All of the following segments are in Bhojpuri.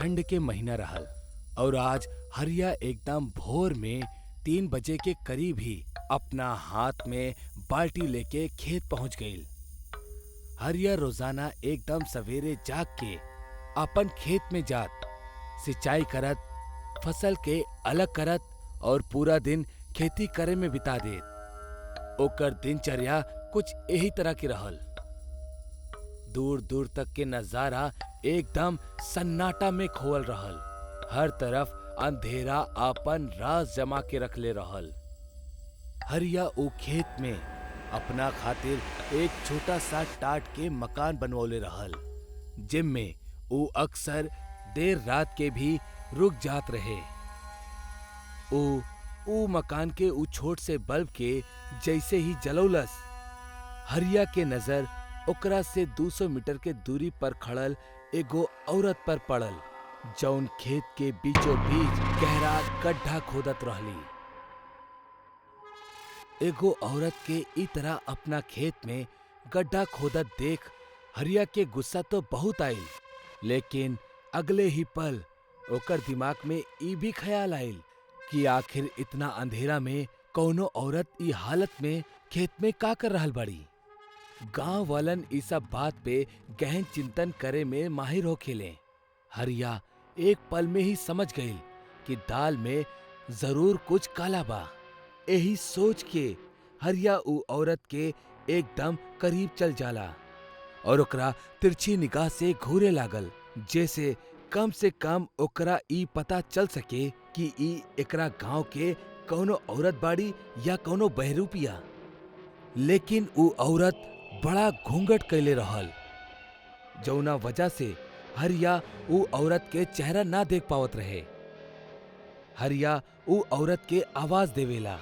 ठंड के महीना रहल और आज हरिया एकदम भोर में 3 बजे के करीब ही अपना हाथ में बाल्टी लेके खेत पहुंच गईल। हरिया रोजाना एकदम सवेरे जाग के अपन खेत में जात, सिंचाई करत, फसल के अलग करत और पूरा दिन खेती करे में बिता देत। ओकर दिनचर्या कुछ यही तरह की रहल। दूर दूर तक के नजारा एकदम सन्नाटा में खोल रहल। हर तरफ अंधेरा आपन राज जमा के रखले रहल। हरिया ऊ खेत में अपना खातिर एक छोटा सा टाट के मकान बनवले रहल, जिनमें ऊ अक्सर देर रात के भी रुक जात रहे। ऊ मकान के ऊ छोट से बल्ब के जैसे ही जलौलस, हरिया के नजर ओकरा से 200 मीटर के दूरी पर खड़ल एगो औरत पर पड़ल, जौन खेत के बीचों बीच गहरा गड्ढा खोदत रहली। एगो औरत के ई तरह अपना खेत में गड्ढा खोदत देख हरिया के गुस्सा तो बहुत आइल, लेकिन अगले ही पल ओकर दिमाग में ई भी ख्याल आइल कि आखिर इतना अंधेरा में कौनो औरत ई हालत में खेत में का कर रहल बाड़ी। गांव वालन ई सब बात पे गहन चिंतन करे में माहिर होखेले। हरिया एक पल में ही समझ गईल कि दाल में जरूर कुछ काला बा। यही सोच के हरिया ऊ औरत के एकदम करीब चल जाला और ओकरा तिरछी निगाह से घूरे लागल, जैसे कम से कम ओकरा ई पता चल सके कि ई एकरा गांव के कौनो औरत बाड़ी या कौनो बहरूपिया। लेकिन ऊ औरत बड़ा घूंघट कैले रहल, जौना वजह से हरिया ऊ औरत के चेहरा ना देख पावत रहे। हरिया ऊ औरत के आवाज देवेला,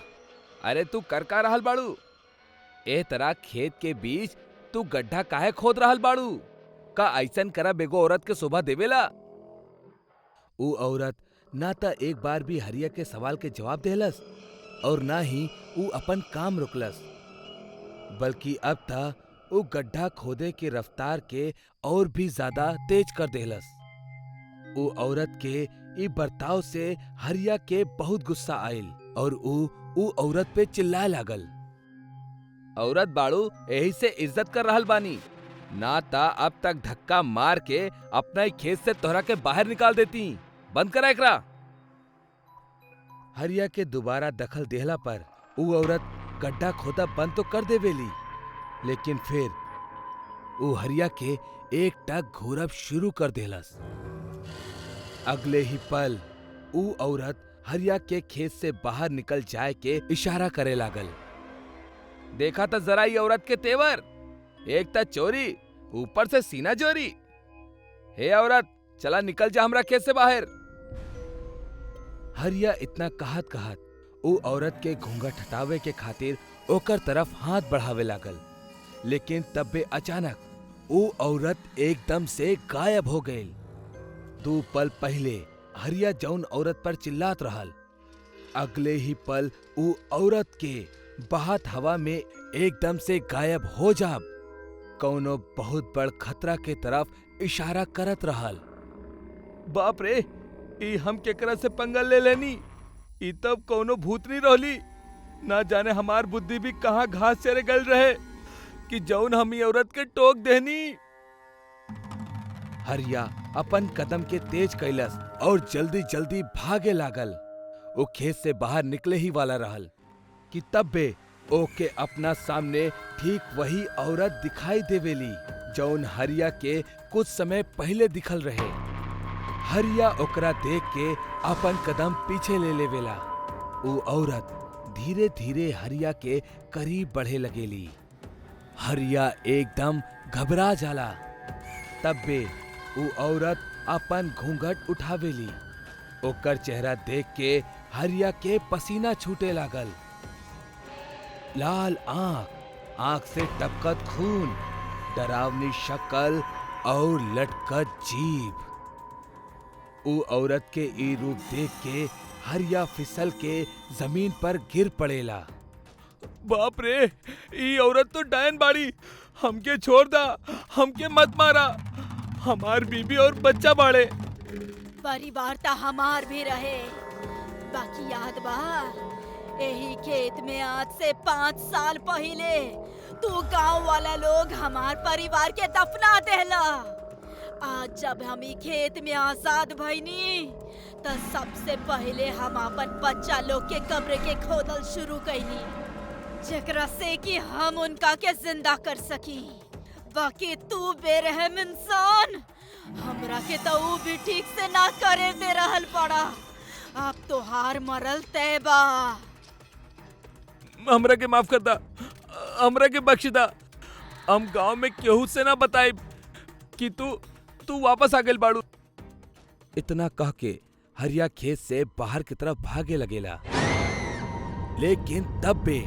अरे तू कर का रहल बाड़ू? ए तरह खेत के बीच तू गड्ढा काहे खोद रहल बाड़ू? का ऐसन करा बेगो औरत के शोभा देवेला? ऊ औरत ना त एक बार भी हरिया के सवाल के जवाब देहलस और ना ही ऊ अपन काम रुकलस, बल्कि अब त ऊ गड्ढा खोदे के रफ्तार के और भी ज्यादा तेज कर देहलस। ऊ औरत के ई बर्ताव से हरिया के बहुत गुस्सा आइल और ऊ औरत पे चिल्लाए लागल, औरत बाड़ू यही से इज्जत कर रहल बानी, ना ता अब तक धक्का मार के अपना ही खेत से तोहरा के बाहर निकाल देती। बंद करा एकरा। हरिया के दोबारा दखल देहला पर ऊ औरत गड्ढा खोदा बंद तो कर देवेली, लेकिन फिर ऊ हरिया के एक टक घूरब शुरू कर देहलस। अगले ही पल ऊ औरत हरिया के खेत से बाहर निकल जाए के इशारा करे लागल। देखा था जरा ये औरत के तेवर, एक था चोरी ऊपर से सीना चोरी। हे औरत, चला निकल जा हमरा खेत से बाहर। हरिया इतना कहत कहत ऊ औरत के घूंघट हटावे के खातिर ओकर तरफ हाथ बढ़ावे लागल, लेकिन तब्बे अचानक ऊ औरत एकदम से गायब हो गई। 2 पल पहले हरिया जौन औरत पर चिल्लात रहल, अगले ही पल ऊ औरत के बहत हवा में एकदम से गायब हो जाब कौनो बहुत बड़ खतरा के तरफ इशारा करत रहल। बाप रे, ई हम केकरा से पंगा ले लेनी? ई तब कौनो भूतनी रहली। ना जाने हमार बुद्धि भी कहाँ घास चरे गल रहे कि जौन हम ई औरत के टोक देनी। हरिया अपन कदम के तेज कैलस और जल्दी जल्दी भागे लागल। वो खेत से बाहर निकले ही वाला रहल कि तब्बे ओके अपना सामने ठीक वही औरत दिखाई देवेली जौन हरिया के कुछ समय पहले दिखल रहे। हरिया ओकरा देख के अपन कदम पीछे ले लेवेला। वो औरत धीरे धीरे हरिया के करीब बढ़े लगेली। हरिया एकदम घबरा जाला। तब्बे ऊ औरत अपन घूंघट उठावेली। ओकर चेहरा देख के हरिया के पसीना छूटे लागल। लाल आंख से टपकत खून, डरावनी शक्ल और लटकत जीभ। ऊ औरत के ई रूप देख के हरिया फिसल के जमीन पर गिर पड़ेला। बाप रे, ई औरत तो डायन बाड़ी। हमके छोड़ दा, हमके मत मारा। हमार बीबी और बच्चा बाड़े। परिवार ता हमार भी रहे। बाकी याद बा, यही खेत में आज से 5 साल पहले तू गांव वाला लोग हमार परिवार के दफना देला। आज जब हम ई खेत में आजाद भईनी त सबसे पहले हम अपन बच्चा लोग के कब्र के खोदल शुरू कईनी, जेकरा से कि हम उनका के जिंदा कर सकी। बाकी तू बेरहम इंसान, हमरा के तो ऊ भी ठीक से ना करे दे रहल पड़ा। अब तो हार मरल तय बा। हमरा के माफ कर दा, हमरा के बख्श दा। हम गांव में केहू से ना बताए कि तू वापस आ गेल बाड़ू। इतना कह के हरिया खेत से बाहर की तरफ भागे लगेला, लेकिन तब बे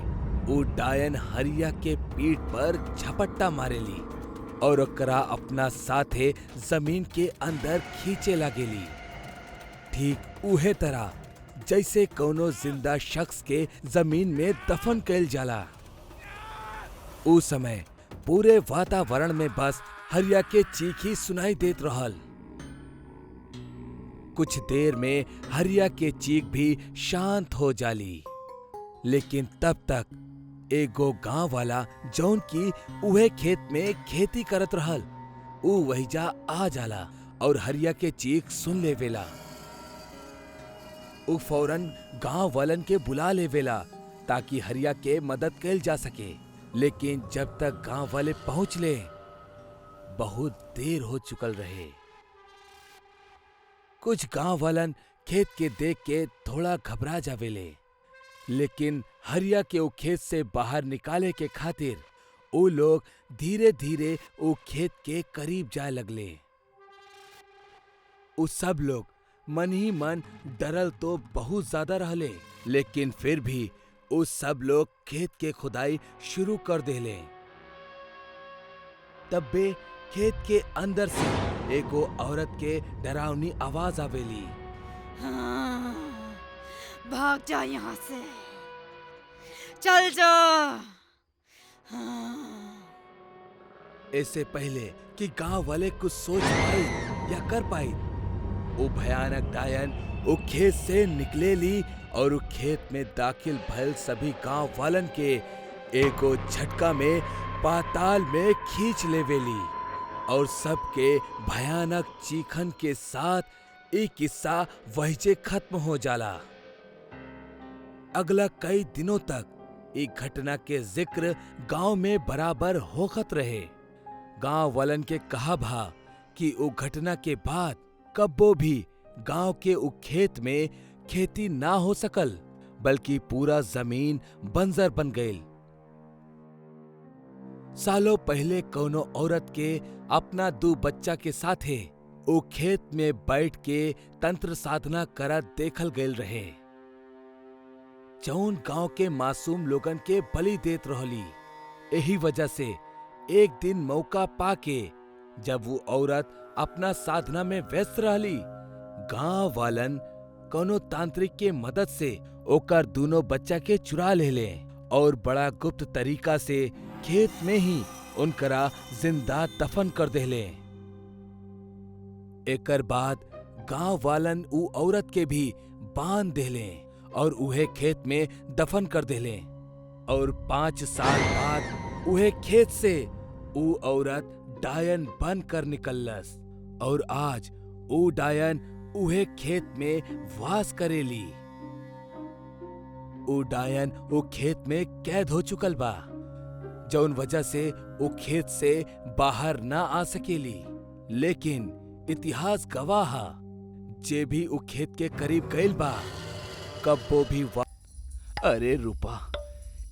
वो डायन हरिया के पीठ पर झपट्टा मारेली और ओकरा अपना साथे जमीन के अंदर खींचे लागेली। ठीक उहे तरह जैसे कोनो जिंदा शख्स के जमीन में दफन कैल जाला। उस समय पूरे वातावरण में बस हरिया के चीख ही सुनाई देत रहल। कुछ देर में हरिया के चीख भी शांत हो जाली, लेकिन तब तक एगो गांव वाला जौन की उहे खेत में खेती करत रहल, ऊ वहीजा आ जाला और हरिया के चीख सुन लेवेला। ऊ फौरन गांव वालन के बुला लेवेला ताकि हरिया के मदद कैल जा सके। लेकिन जब तक गांव वाले पहुंच ले, बहुत देर हो चुकल रहे। कुछ गांव वालन खेत के देख के थोड़ा घबरा जावेले, लेकिन हरिया के वो खेत से बाहर निकाले के खातिर वो लोग धीरे धीरे वो खेत के करीब जाए लगले। वो सब लोग मन ही मन डरल तो बहुत ज्यादा रहले, लेकिन फिर भी वो सब लोग खेत के खुदाई शुरू कर देले। तब बे खेत के अंदर से एगो औरत के डरावनी आवाज आवेली। हाँ, भाग जा यहाँ से, चल जा। हाँ। इससे पहले कि गांव वाले कुछ सोच पाए या कर पाए, वो भयानक डायन वो खेत से निकले ली और वो खेत में दाखिल भयल सभी गांव वालन के एगो झटका में पाताल में खींच लेवेली और सबके भयानक चीखन के साथ एक किस्सा वहीजे खत्म हो जाला। अगला कई दिनों तक एक घटना के जिक्र गांव में बराबर होखत रहे। गांव वालन के कहा भा कि वो घटना के बाद कब्बो भी गांव के उ खेत में खेती ना हो सकल, बल्कि पूरा जमीन बंजर बन गईल। सालों पहले कोनो औरत के अपना 2 बच्चा के साथे ओ खेत में बैठ के तंत्र साधना करत देखल गईल रहे, जौन गांव के मासूम लोगन के बलि देत रहली। यही वजह से एक दिन मौका पाके जब वो औरत अपना साधना में व्यस्त रहली, गांव वालन कोनो तांत्रिक के मदद से ओकर दोनों बच्चा के चुरा ले और बड़ा गुप्त तरीका से खेत में ही उनकरा जिंदा दफन कर देले। एकर बाद गांव वालन उ औरत के भी बांध देले और उहे खेत में दफन कर देले और 5 साल बाद उहे खेत से उ औरत डायन बन कर निकलस और आज उ डायन उहे खेत में वास करेली। उ डायन उ खेत में कैद हो चुकल बा, जौन वजह से उ खेत से बाहर ना आ सकेली। लेकिन इतिहास गवाह जे भी उ खेत के करीब गइल बा, कब्बो भी अरे रूपा,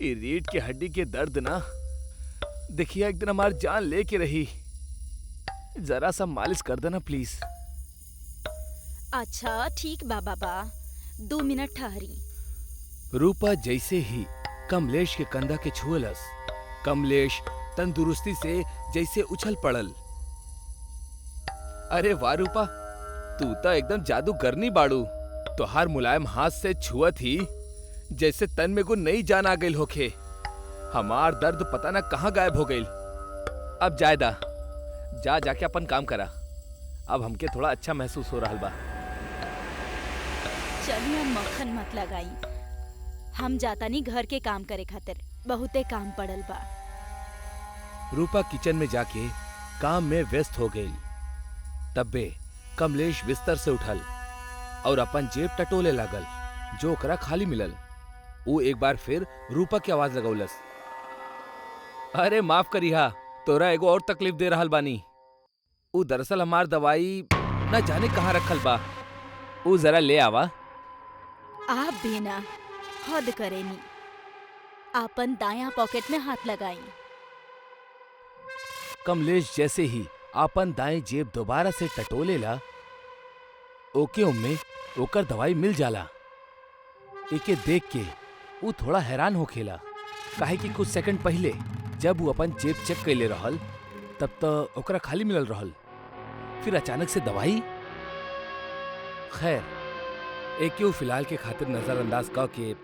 ये रीढ़ के हड्डी के दर्द ना देखिए एक दिन हमारी जान लेके रही। जरा सा मालिश कर देना प्लीज। अच्छा ठीक बा बाबा, 2 मिनट ठहरी। रूपा जैसे ही कमलेश के कंधा के छुअलस, कमलेश तंदुरुस्ती से जैसे उछल पड़ल। अरे वाह रूपा, तू तो एकदम जादूगरनी बाड़ू। तोहार मुलायम हाथ से छुअत ही जैसे तन में को नई जान आ गई होखे। हमार दर्द पता ना कहाँ गायब हो गई। अब जायदा जाके अपन काम करा। अब हमके थोड़ा अच्छा महसूस हो रहा बा। चलिए मक्खन मत लगाई। हम जाता नहीं घर के काम करे खातिर, बहुते काम पड़ल बा। रूपा किचन में जाके काम में व्यस्त हो गई। तब्बे कमलेश बिस्तर से उठल और अपन जेब टटोले लागल जो ओकरा खाली मिलल। वो एक बार फिर रूपा की आवाज लगौलस, अरे माफ करिहा, तोरा एगो और तकलीफ दे रहल बानी। ऊ दरअसल हमार दवाई न जाने कहाँ रखल बा, ऊ जरा ले आवा। आप भी ना हद करेनी। आपन दायां पॉकेट में हाथ लगाई। कमलेश जैसे ही आपन दाएं जेब दोबारा से टटोलेला, ओके उम्मे ओकर दवाई मिल जाला। एके देख के वो थोड़ा हैरान होखेला, काहे कि कुछ सेकंड पहले जब वो अपन जेब चेक कैले रहल तब तो ओकरा खाली मिलल रहल, फिर अचानक से दवाई। खैर, एके वो फिलहाल के खातिर नजरअंदाज क के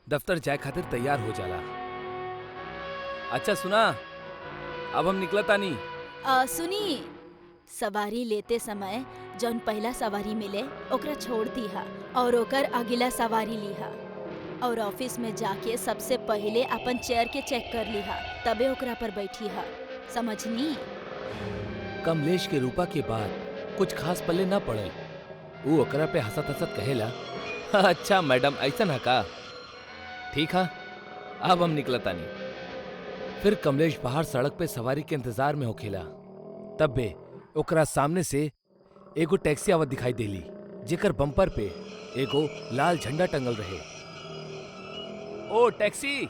दफ्तर जाए खातिर तैयार हो जाला। अच्छा सुना, अब हम निकला तानी। सुनी, सवारी लेते समय जौन पहला सवारी मिले ओकरा छोड़ दीहा और ओकर अगला सवारी लीहा, और ऑफिस में जाके सबसे पहले अपन चेयर के चेक कर लीहा, तबे ओकरा पर बैठीहा, समझनी? कमलेश के रूपा के बाद कुछ खास पल्ले ना पड़ल। वो ओकरा पे हंसत हंसत कहेला, अच्छा मैडम ऐसा है का, ठीक है, अब हम निकला तानी। फिर कमलेश बाहर सड़क पे सवारी के इंतजार में होखेला। तब्बे ओकरा सामने से एगो टैक्सी आवत दिखाई देली, जेकर बम्पर पे एगो लाल झंडा टंगल रहे। ओ टैक्सी!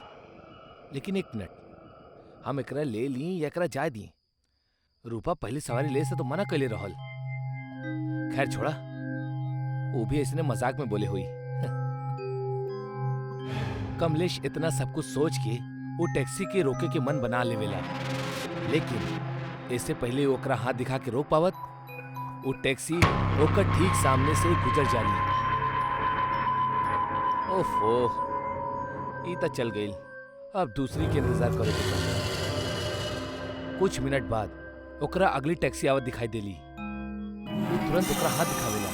लेकिन एक मिनट, हम एकरा ले ली या एकरा जाए दी? रूपा पहली सवारी ले से तो मना कैले रहल। खैर छोड़ा, वो भी इसने मजाक में बोले हुई। कमलेश इतना सब कुछ सोच के वो टैक्सी के रोके के मन बना लेवेला, लेकिन इससे पहले वो ओकरा हाथ दिखा के रोक पावत, वो टैक्सी ओकर ठीक सामने से गुजर जाली। ओफो, ई त चल गई, अब दूसरी के इंतजार करे के पड़ी। कुछ मिनट बाद ओकरा अगली टैक्सी आवत दिखाई देली। वो तुरंत ओकरा हाथ दिखावेला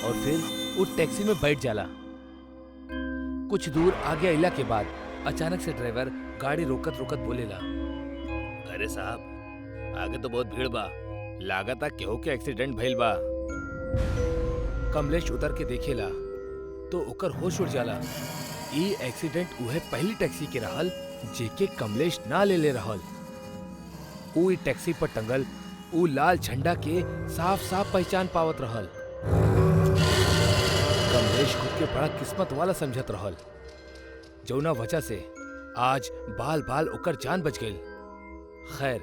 और फिर वो टैक्सी में बैठ जाला। कुछ दूर आगे अइला के बाद अचानक से ड्राइवर गाड़ी रोकत रोकत बोलेला, अरे साहब, आगे तो बहुत भीड़ बा, लागता केहू के एक्सीडेंट भइल बा। कमलेश उतर के देखेला तो ओकर होश उड़ जाला। ई एक्सीडेंट उहे पहली टैक्सी के रहल जेके कमलेश ना ले रहल। ऊ ई टैक्सी पर टंगल ऊ लाल झंडा के साफ साफ पहचान पावत रहल। कमलेश खुद के बड़ा किस्मत वाला समझत रहल, जौना वजह से आज बाल बाल ओकर जान बच गई। खैर,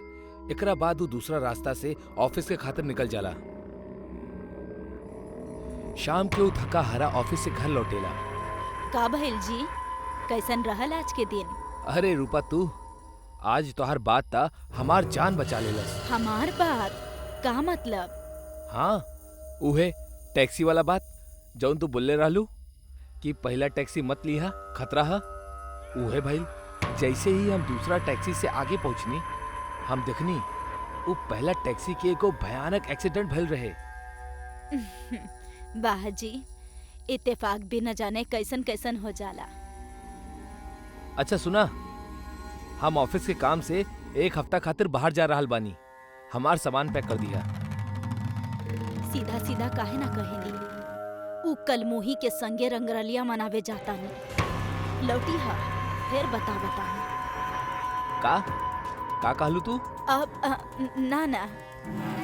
एकरा बाद वो दूसरा रास्ता से ऑफिस के खातिर निकल जाला। शाम के वो थका हारा ऑफिस से घर लौटेला। का भइल जी, कैसन रहल आज के दिन? अरे रूपा, तू आज तोहर बात ता हमार जान बचा लेलस। हमार बात का मतलब? हाँ, उहे टैक्सी वाला बात जौन तू बोले रहलू कि पहला टैक्सी मत लिहा, खतरा है। उहे भाई, जैसे ही हम दूसरा टैक्सी से आगे पहुंचनी, हम देखनी वो पहला टैक्सी के एगो भयानक एक्सीडेंट भइल रहे। वाह जी, इत्तेफाक भी न जाने कैसन कैसन हो जाला। अच्छा सुना, हम ऑफिस के काम से एक हफ्ता खातिर बाहर जा रहल बानी, हमार सामान पैक कर दिया। सीधा सीधा काहे ना कहेली, ऊ कल मुही के संगे रंगरलिया मनावे जाता नहीं, लौटी हा फिर बता का कहलू तू? अब ना ना,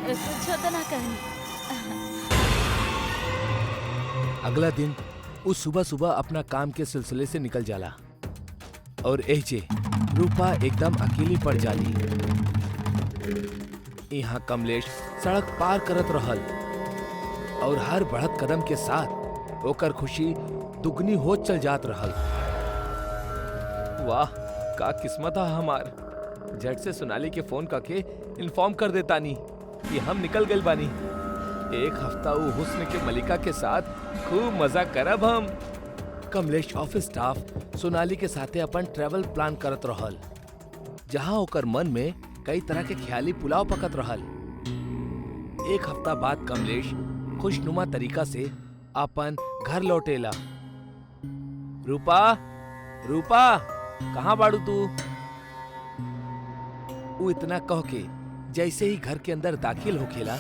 कुछ तो ना कहनी। अगला दिन वो सुबह सुबह अपना काम के सिलसिले से निकल जाला और एजे रूपा एकदम अकेली पड़ जाली। यहाँ कमलेश सड़क पार करत रहल और हर बढ़त कदम के साथ ओकर खुशी दुगनी होत चल जात रहल। वाह, का किस्मत है हमार। झट से सोनाली के फोन करके इन्फॉर्म कर देता नी कि हम निकल गए बानी। एक हफ्ता वो हुस्न के मलिका के साथ खूब मजा करब हम। कमलेश ऑफिस स्टाफ सोनाली के साथे अपन ट्रैवल प्लान करत रहल, जहां ओकर मन में कई तरह के ख्याली पुलाव पकत रहल। एक हफ्ता बाद कमलेश खुशनुमा तरीका से अपन घर लौटेला। रूपा, रूपा, कहाँ बाड़ू तू? वो इतना कह के जैसे ही घर के अंदर दाखिल होखेला,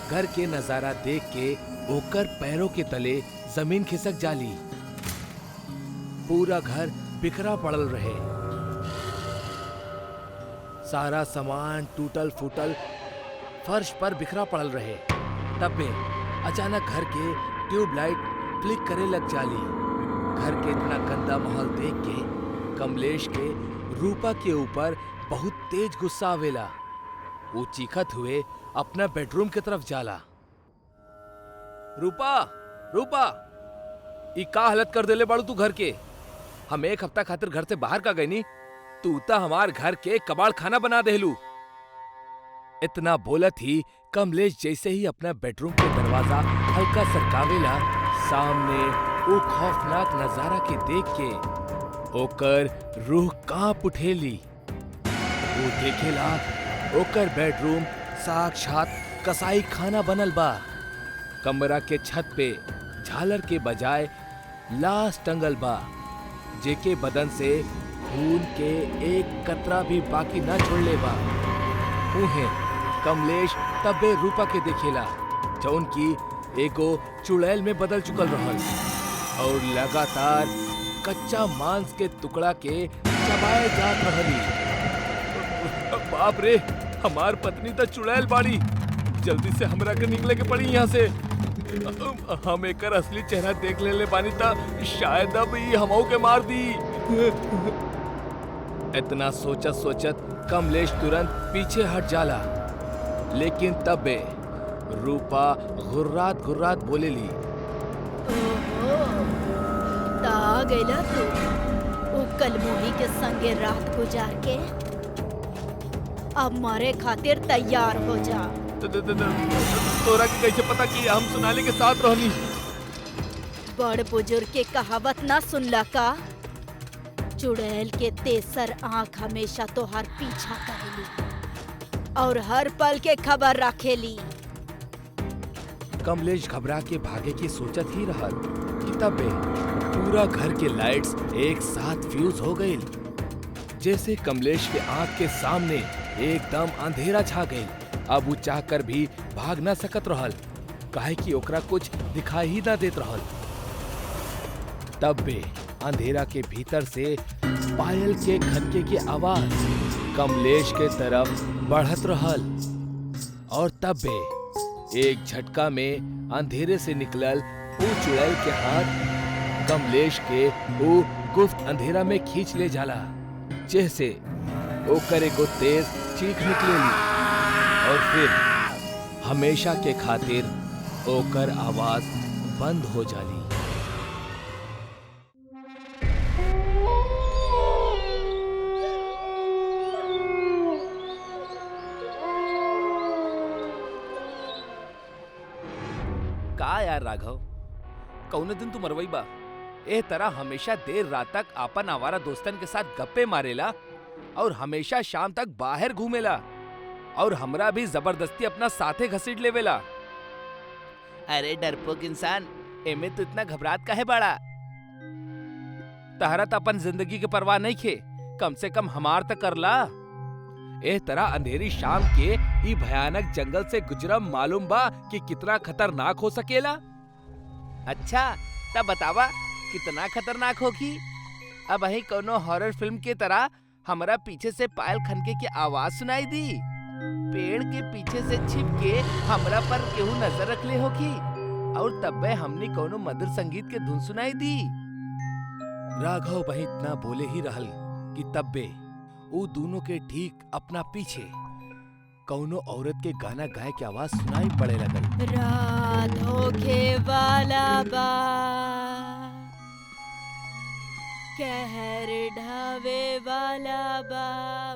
घर के नजारा देख के ओकर पैरों के तले जमीन खिसक जाली। पूरा घर बिखरा पड़ल रहे, सारा सामान टूटल फूटल फर्श पर बिखरा पड़ल रहे। तब में अचानक घर के ट्यूबलाइट फ्लिक करे लग जाली। घर के इतना गंदा माहौल देख के कमलेश के रूपा के ऊपर बहुत तेज गुस्सा आवेला। वो चीखत हुए अपना बेडरूम की तरफ जाला। रूपा, रूपा, ई का हालत कर देले बाड़ू तू घर के? हम एक हफ्ता खातिर घर से बाहर का गई नी, तू ता हमार घर के कबाड़ खाना बना देलू। इतना बोलत ही कमलेश जैसे ही अपना बेडरूम के दरवाजा हल्का सरकावेला, सामने वो खौफनाक नजारा के देख के ओकर रूह कांप उठेली। वो देखेला ओकर बेडरूम साक्षात कसाई खाना बनल बा। कमरा के छत पे झालर के बजाय लाश टंगल बा, जेके बदन से खून के एक कतरा भी बाकी न छोड़ले बा। उहे कमलेश तबे रूपा के देखेला, जौन की एगो चुड़ैल में बदल चुकल रहल और लगातार कच्चा मांस के टुकड़ा के चबाए जात रहली। बाप रे, हमार पत्नी तो चुड़ैल बाड़ी। जल्दी से हमरा के निकले के पड़ी यहाँ से। हम एकर असली चेहरा देख ले बानी ता शायद अब ई हमऊ के मार दी। इतना सोचत सोचत कमलेश तुरंत पीछे हट जाला, लेकिन तबे रूपा घुर्रात घुर्रात बोलेली, ओहो, ता आ गइला तू ओ कलमोही के संगे रात गुजार के। अब मारे खातिर तैयार हो जा। तोरा के कैसे पता कि हम सोनाली के साथ रहनी? बड़ बुजुर्ग के कहावत ना सुनला का? चुड़ैल के तेसर आंख हमेशा तोहार पीछा करेली और हर पल के खबर रखेली। कमलेश घबरा के भागे की सोचत ही रहल कि तबे पूरा घर के लाइट्स एक साथ फ्यूज हो गई। जैसे कमलेश के आंख के सामने एकदम अंधेरा छा गई। अब वो चाहकर भी भाग ना सकत रहल, काहे कि ओकरा कुछ दिखाई ही ना देत रहल। तब बे अंधेरा के भीतर से पायल के खनके की आवाज कमलेश के तरफ बढ़त रहल और तब बे एक झटका में अंधेरे से निकलल वो चुड़ैल के हाथ कमलेश के वो गुप्त अंधेरा में खींच ले जाला, जैसे ओकर एगो तेज चीख निकलेली और फिर हमेशा के खातिर ओकर आवाज बंद हो जाली। का यार राघव, कौने दिन तू मरवई बा? ए तरह हमेशा देर रात तक आपन आवारा दोस्तन के साथ गप्पे मारेला और हमेशा शाम तक बाहर घूमेला और हमरा भी जबरदस्ती अपना साथे घसीट लेवेला। अरे डरपोक इंसान, एमे तो इतना घबरात काहे बाड़ा? तहरा तो अपन जिंदगी के परवाह नहीं खे, कम से कम हमार तक करला। ए तरह अंधेरी शाम के ई भयानक जंगल से गुजरम मालूम बा कि कितना खतरनाक हो सकेला? अच्छा, तब बतावा कितना खतरनाक होगी? अब वही कोनो हॉरर फिल्म के तरह हमरा पीछे से पायल खनके की आवाज सुनाई दी, पेड़ के पीछे से छिप के हमरा पर केहू नजर रख ले होगी और तब्बे हमने कोनो मधुर संगीत के धुन सुनाई दी। राघव वही इतना बोले ही रहल कि तब्बे वो दोनों के ठीक अपना पीछे कौनो औरत के गाना गाए की आवाज सुनाई पड़े लगल। रात होखे वाला बा, कहर ढावे वाला बा,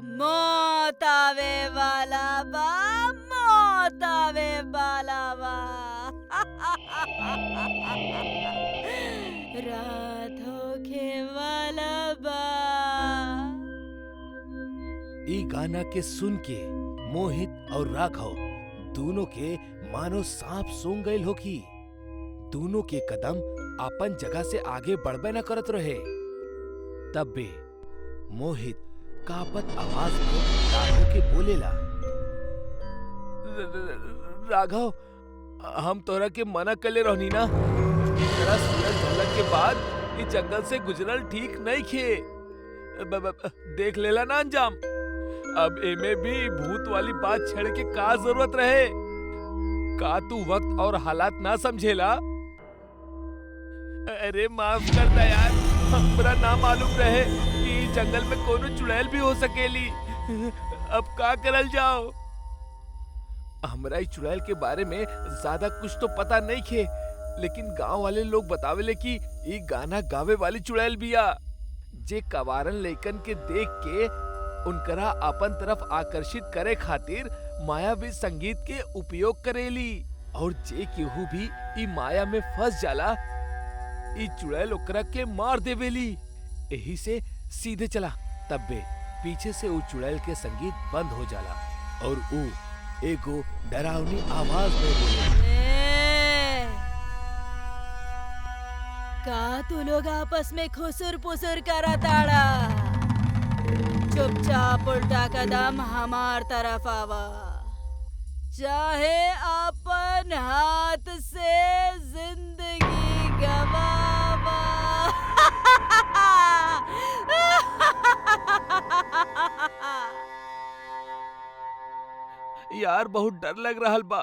मौत आवे वाला बा, मौत आवे वाला बा। रात होखे वाला बा। ई गाना के सुन के मोहित और राघव दोनों के मानो सांप सूंघ गए होगी। दोनों के कदम अपन जगह से आगे बढ़बे न करत रहे। तब बे मोहित कापत आवाज में राघव के बोलेला, राघव, हम तोरा के मना कले रहनी ना, तेरा सूरज ढलक के बाद इस जंगल से गुजरल ठीक नहीं खे। देख लेला ना अंजाम। अब एमे भी भूत वाली बात छेड़ के का जरूरत रहे? का तू वक्त और हालात ना समझेला? अरे माफ करता यार, हमरा ना मालूम रहे कि जंगल में कोनो चुड़ैल भी हो सकेली। अब का करल जाओ? हमरा इस चुड़ैल के बारे में ज्यादा कुछ तो पता नहीं खे, लेकिन गांव वाले लोग बतावेले कि ये गाना गावे वाली चुड़ैल बिया, जे कवारन लइकन के देख के उनकरा अपन तरफ आकर्षित करे खातिर मायावी संगीत के उपयोग करेली। और जे केहू भी ई माया में फंस जाला, ई चुड़ैल ओकरा के मार देवेली। यही से सीधे चला। तब्बे पीछे से ऊ चुड़ैल के संगीत बंद हो जाला और ऊ एगो डरावनी आवाज में बोले, का तू लोग आपस में खुसुर पुसुर करा ताड़ा? चुपचाप उल्टा कदम हमार तरफ आवा, चाहे अपन हाथ से जिंदगी गवावा। यार बहुत डर लग रहल बा,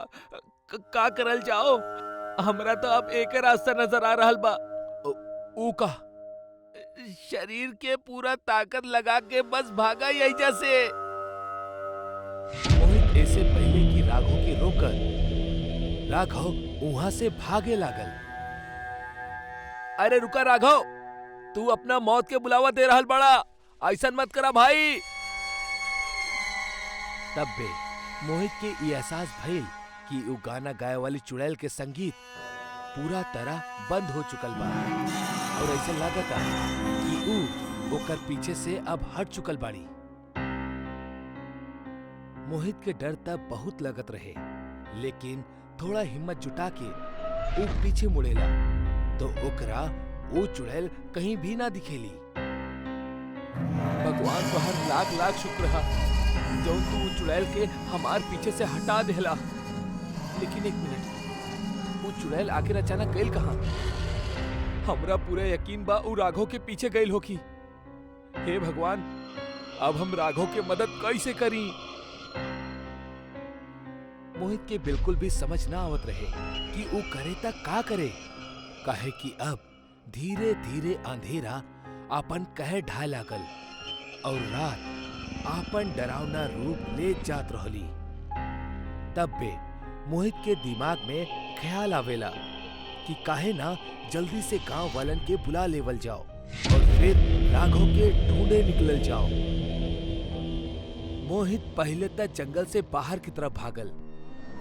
का करल जाओ? हमरा तो अब एक रास्ता नजर आ रहल बा। ऊ का शरीर के पूरा ताकत लगा के बस भागा यही जैसे। मोहित ऐसे पहले कि राघव के रोकर, राघव वहां से भागे लागल। अरे रुका राघव, तू अपना मौत के बुलावा दे रहल बड़ा, ऐसा मत करा भाई। तब बे मोहित के ये एहसास भइल कि ऊ गाना गाए वाली चुड़ैल के संगीत पूरा तरह बंद हो चुकल बा और ऐसा लागता कि ऊ ओकर पीछे से अब हट चुकल बाड़ी। मोहित के डर तब बहुत लगत रहे, लेकिन थोड़ा हिम्मत जुटा के ऊ पीछे मुड़ेला तो ओकरा वो चुड़ैल कहीं भी ना दिखेली। भगवान को हर लाख लाख शुक्र है जौन तू चुड़ैल के हमार पीछे से हटा देला। लेकिन एक मिनट, वो चुड़ैल आखिर अचानक गइल कहाँ? हमरा पूरा यकीन बा ऊ राघव के पीछे गइल होखी। हे भगवान, अब हम राघव के मदद कैसे करी? मोहित के बिल्कुल भी समझ ना आवत रहे कि वो करे तक का करे, काहे कि अब धीरे धीरे अंधेरा आपन कहे ढाए लागल और रात आपन डरावना रूप ले जात रहली। तब बे मोहित के दिमाग में ख्याल आवेला कि काहे ना जल्दी से गांव वालन के बुला लेवल जाओ और फिर राघव के ढूंढे निकलल जाओ। मोहित पहले तक जंगल से बाहर की तरफ भागल।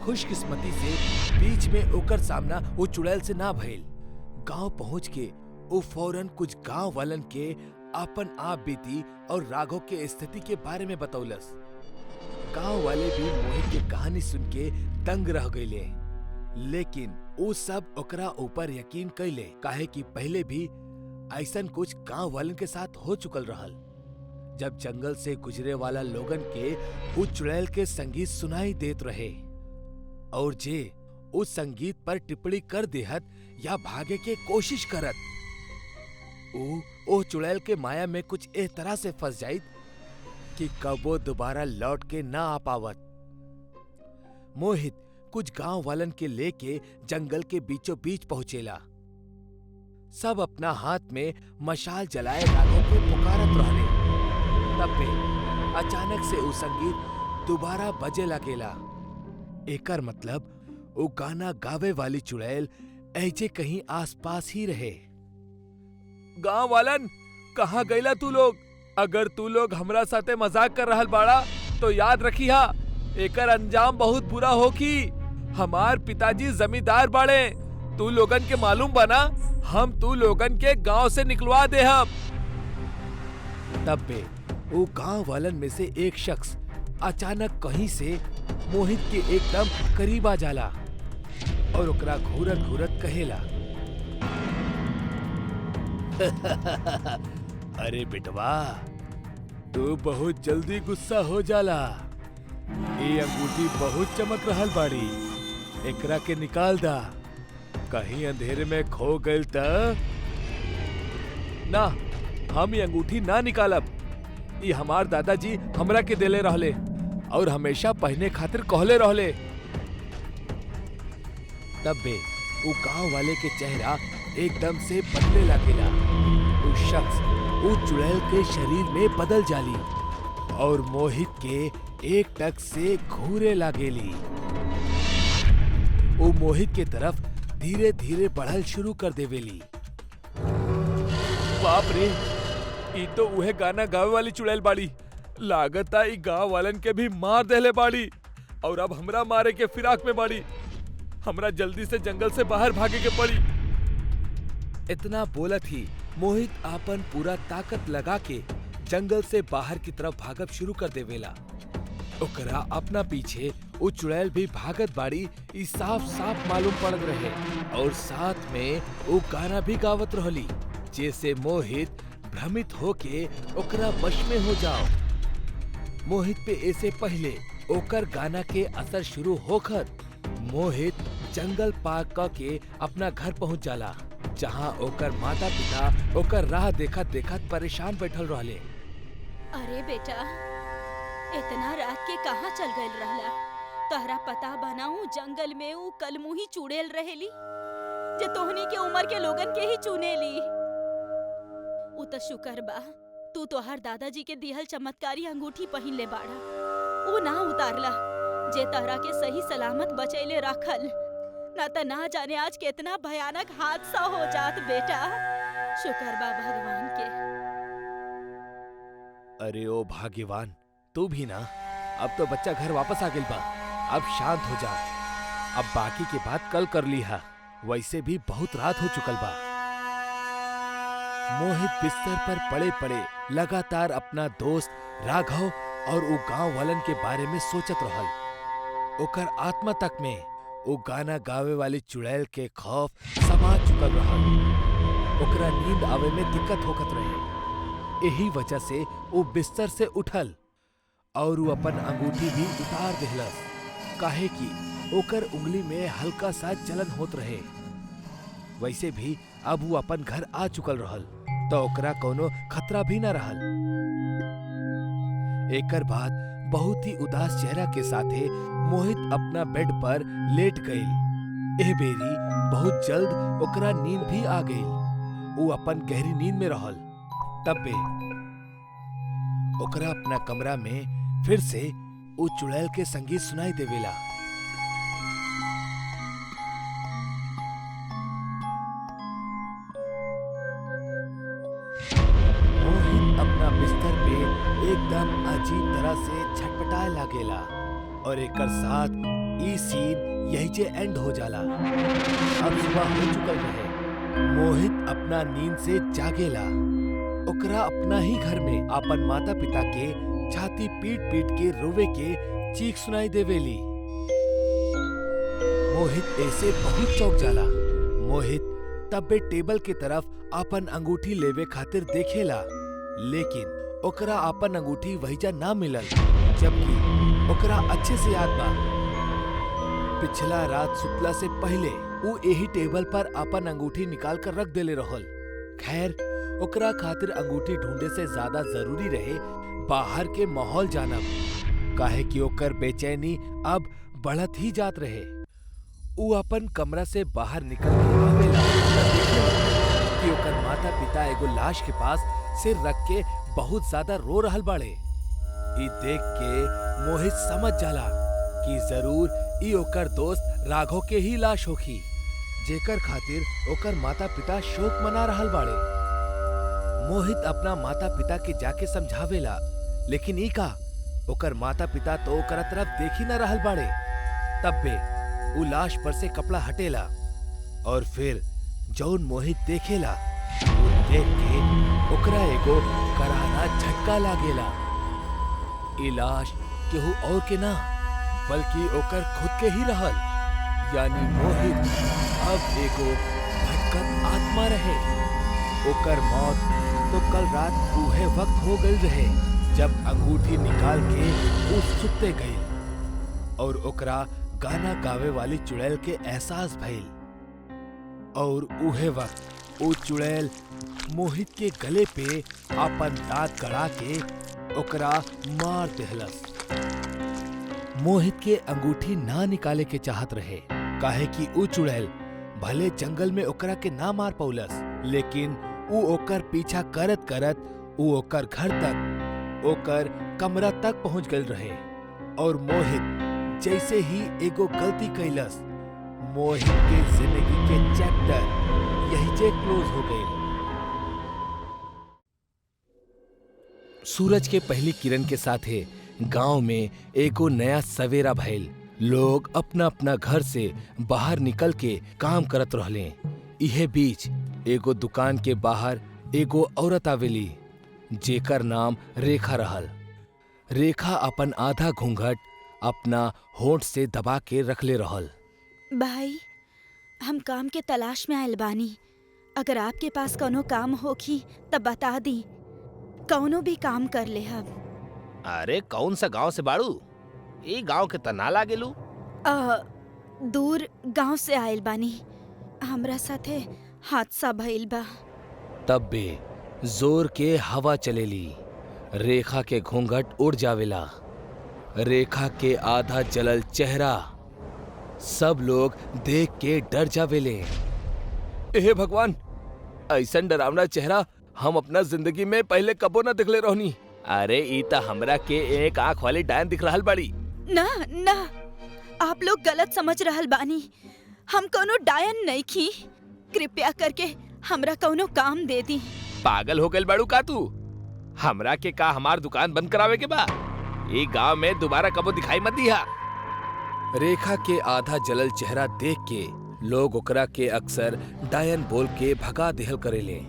खुशकिस्मती से बीच में ओकर सामना वो चुड़ैल से ना भइल। गांव पहुंच के वो फौरन कुछ गांव वालन के अपन आप बीती और राघव के स्थिति के बारे में बतौलस। गांव वाले भी मोहित की कहानी सुन के दंग रह गईले, लेकिन वो सब ओकरा ऊपर यकीन कैले, काहे कि पहले भी ऐसन कुछ गांव वालन के साथ हो चुकल रहल। जब जंगल से गुजरे वाला लोगन के उस चुड़ैल के संगीत सुनाई देत रहे और जे उस संगीत पर टिप्पणी कर देहत या भागे के कोशिश करत, ओ चुड़ैल के माया में कुछ इस तरह से फंस जाइत कि कबो दोबारा लौट के ना आ पावत। मोहित कुछ गांव वालन के लेके जंगल के बीचों बीच पहुंचेला। सब अपना हाथ में मशाल जलाए राघव के पुकारत रहले। तब पे अचानक से वो संगीत दोबारा बजे लगेला। एकर मतलब वो गाना गावे वाली चुड़ैल ऐजे कहीं आसपास ही रहे। गांव वालन, कहाँ गईला तू लोग? अगर तू लोग हमरा साथे मजाक कर रहल बाड़ा तो याद रखिहा, एकर अंजाम बहुत बुरा होखी। हमार पिताजी जमींदार बाड़े, तू लोगन के मालूम बना, हम तू लोगन के गांव से निकलवा दे हम। तब बे वो गांव वालन में से एक शख्स अचानक कहीं से मोहित के एकदम करीब आ जाला और ओकरा घूरत घूरत कहेला, अरे बिटवा, तू बहुत जल्दी गुस्सा हो जाला। ये अंगूठी बहुत चमक रहल बाड़ी, एकरा के निकाल दा। कहीं अंधेरे में खो गइल त ना, हम ये अंगूठी ना निकालब। ये हमार दादाजी हमरा के देले रहले और हमेशा पहने खातिर कहले रहले। तब बे वो गांव वाले के चेहरा एकदम से बदले लागेला। वो शख्स वो चुड़ैल के शरीर में बदल जाली और मोहित के एक टक से घूरे लागेली। वो मोहित के तरफ धीरे धीरे बढ़ल शुरू कर देवेली। बाप रे, ई तो उहे गाना गावे वाली चुड़ैल बाड़ी। लागता ई गांव वालन के भी मार देले बाड़ी और अब हमरा मारे के फिराक में बाड़ी। हमरा जल्दी से जंगल से बाहर भागे के पड़ी। इतना बोलत ही मोहित आपन पूरा ताकत लगा के जंगल से बाहर की तरफ भागब शुरू कर देवेला। ओकरा अपना पीछे वो चुड़ैल भी भागत बाड़ी। ई साफ साफ मालूम पड़त रहे और साथ में वो गाना भी गावत रहली, जैसे मोहित भ्रमित होके ओकरा वश में हो जाओ। मोहित पे ऐसे पहले ओकर गाना के असर शुरू होकर मोहित जंगल पार के अपना घर पहुंच जाला, जहां ओकर माता पिता ओकर राह देखत देखत परेशान बैठल रहले। अरे बेटा, इतना रात के कहाँ चल गइल रहला? तहरा पता बनाऊ जंगल में ऊ कलमुही चुड़ैल रहेली जे तोहनी के उम्र के लोगन के ही चुनेली। ऊ तो शुक्र बा तू तोहार दादाजी के दिहल चमत्कारी अंगूठी पहिन ले बाड़ा। ऊ ना उतारला जे तहरा के सही सलामत बचैले रखल, ना त ना जाने आज कितना भयानक हादसा हो जात बेटा। शुक्र बा भगवान के। अरे ओ भाग्यवान, तू भी ना। अब तो बच्चा घर वापस आ गइल बा, अब शांत हो जा। अब बाकी की बात कल कर ली है, वैसे भी बहुत रात हो चुकल बा। मोहित बिस्तर पर पड़े पड़े लगातार अपना दोस्त राघव और वो गांव वालन के बारे में सोचत रहल। ओकर आत्मा तक में वो गाना गावे वाली चुड़ैल के खौफ समा चुकल रहल। ओकरा नींद आवे में दिक्कत होकत रहे। यही वजह से वो बिस्तर से उठल और वो अपन अंगूठी भी उतार देहलस, काहे कि ओकर उंगली में हल्का सा जलन होत रहे। वैसे भी अब वो अपन घर आ चुकल रहल, तो ओकरा कोनो खतरा भी न रहल। एकर बाद बहुत ही उदास चेहरा के साथे मोहित अपना बेड पर लेट गइल। एह बेरी बहुत जल्द ओकरा नींद भी आ गइल। वो अपन गहरी नींद में रहल। तब बे ओकरा अपना कमरा में फिर से वो चुड़ैल के संगीत सुनाई देवेला। मोहित अपना बिस्तर पे एकदम अजीब तरह से छटपटाए लागेला और एकर साथ ई सीन यही जे एंड हो जाला। अब सुबह हो चुकल रहे। मोहित अपना नींद से जागेला। ओकरा अपना ही घर में अपन माता पिता के छाती पीट पीट के रोवे के चीख सुनाई देवेली। मोहित ऐसे बहुत चौंक जाला। मोहित तब बे टेबल के तरफ अपन अंगूठी लेवे खातिर देखेला, लेकिन ओकरा अपन अंगूठी वहीजा ना मिलल, जबकि ओकरा अच्छे से याद बा पिछला रात सुतला से पहले वो यही टेबल पर अपन अंगूठी निकाल कर रख देले रहल। खैर, ओकरा खातिर अंगूठी ढूंढे से ज्यादा जरूरी रहे बाहर के माहौल जानब, काहे कि ओकर बेचैनी अब बढ़त ही जात रहे। वो अपन कमरा से बाहर निकल के आवेला कि ओकर माता पिता एगो लाश के पास सिर रख के बहुत ज्यादा रो रहल बाड़े। ई देख के मोहित समझ जाला कि जरूर ई ओकर दोस्त राघव के ही लाश होखी, जेकर खातिर ओकर माता पिता शोक मना रहल बाड़े। मोहित अपना माता पिता के जाके समझावेला, लेकिन ई का ओकर माता पिता तो ओकर तरफ देख ही न रहल बाड़े। तब बे उ लाश पर से कपड़ा हटेला और फिर जौन मोहित देखेला वो देख के ओकरा एगो करारा झटका लागेला। ई लाश केहू और के ना बल्कि ओकर खुद के ही रहल, यानी मोहित अब एगो भटकत आत्मा रहे। ओकर मौत तो कल रात उहे वक्त हो गई रहे जब अंगूठी निकाल के उ सुते गई और ओकरा गाना गावे वाली चुड़ैल के एहसास भइल। और उहे वक्त उ चुड़ैल मोहित के गले पे अपन दांत गड़ा के ओकरा मार देहलस। मोहित के अंगूठी ना निकाले के चाहत रहे, काहे कि उ चुड़ैल भले जंगल में ओकरा के ना मार पौलस, लेकिन उ ओकर पीछा करत करत उ ओकर घर तक, ओकर कमरा तक पहुंच गल रहे। और मोहित जैसे ही एगो गलती कैलस, मोहित के जिंदगी के चैप्टर यही जे क्लोज हो गए। सूरज के पहली किरण के साथे गांव में एगो नया सवेरा भइल। लोग अपना अपना घर से बाहर निकल के काम करत रहले। इहे बीच एगो दुकान के बाहर एगो औरत आवेली जेकर नाम रेखा रहल। रेखा अपन आधा घूंघट अपना होंठ से दबा के रखले रहल। भाई, हम काम के तलाश में आयल बानी। अगर आपके पास कोनो काम होखी तब बता दी, कौनो भी काम कर ले हम। अरे कौन सा गांव से बाड़ू? ई गांव के तना लागेलू। दूर गांव से आयल बानी, हमरा साथे हादसा भइल बा। तब बे जोर के हवा चलेली, रेखा के घूंघट उड़ जावेला। रेखा के आधा जलल चेहरा सब लोग देख के डर जावेले। हे भगवान, ऐसन डरावना चेहरा हम अपना जिंदगी में पहले कबो न देखले रहनी। अरे ई त हमरा के एक आंख वाली डायन दिख रहल बाड़ी। ना ना, आप लोग गलत समझ रहल बानी। हम कोनो डायन नहीं खी। कृपया करके हमरा कोनो काम दे दी। पागल हो गइल बाड़ू का तू? हमरा के का हमार दुकान बंद करावे के बा? ई गांव में दोबारा कबो दिखाई मत दिहा। रेखा के आधा जलल चेहरा देख के लोग ओकरा के अक्सर डायन बोल के भगा देहल करेले।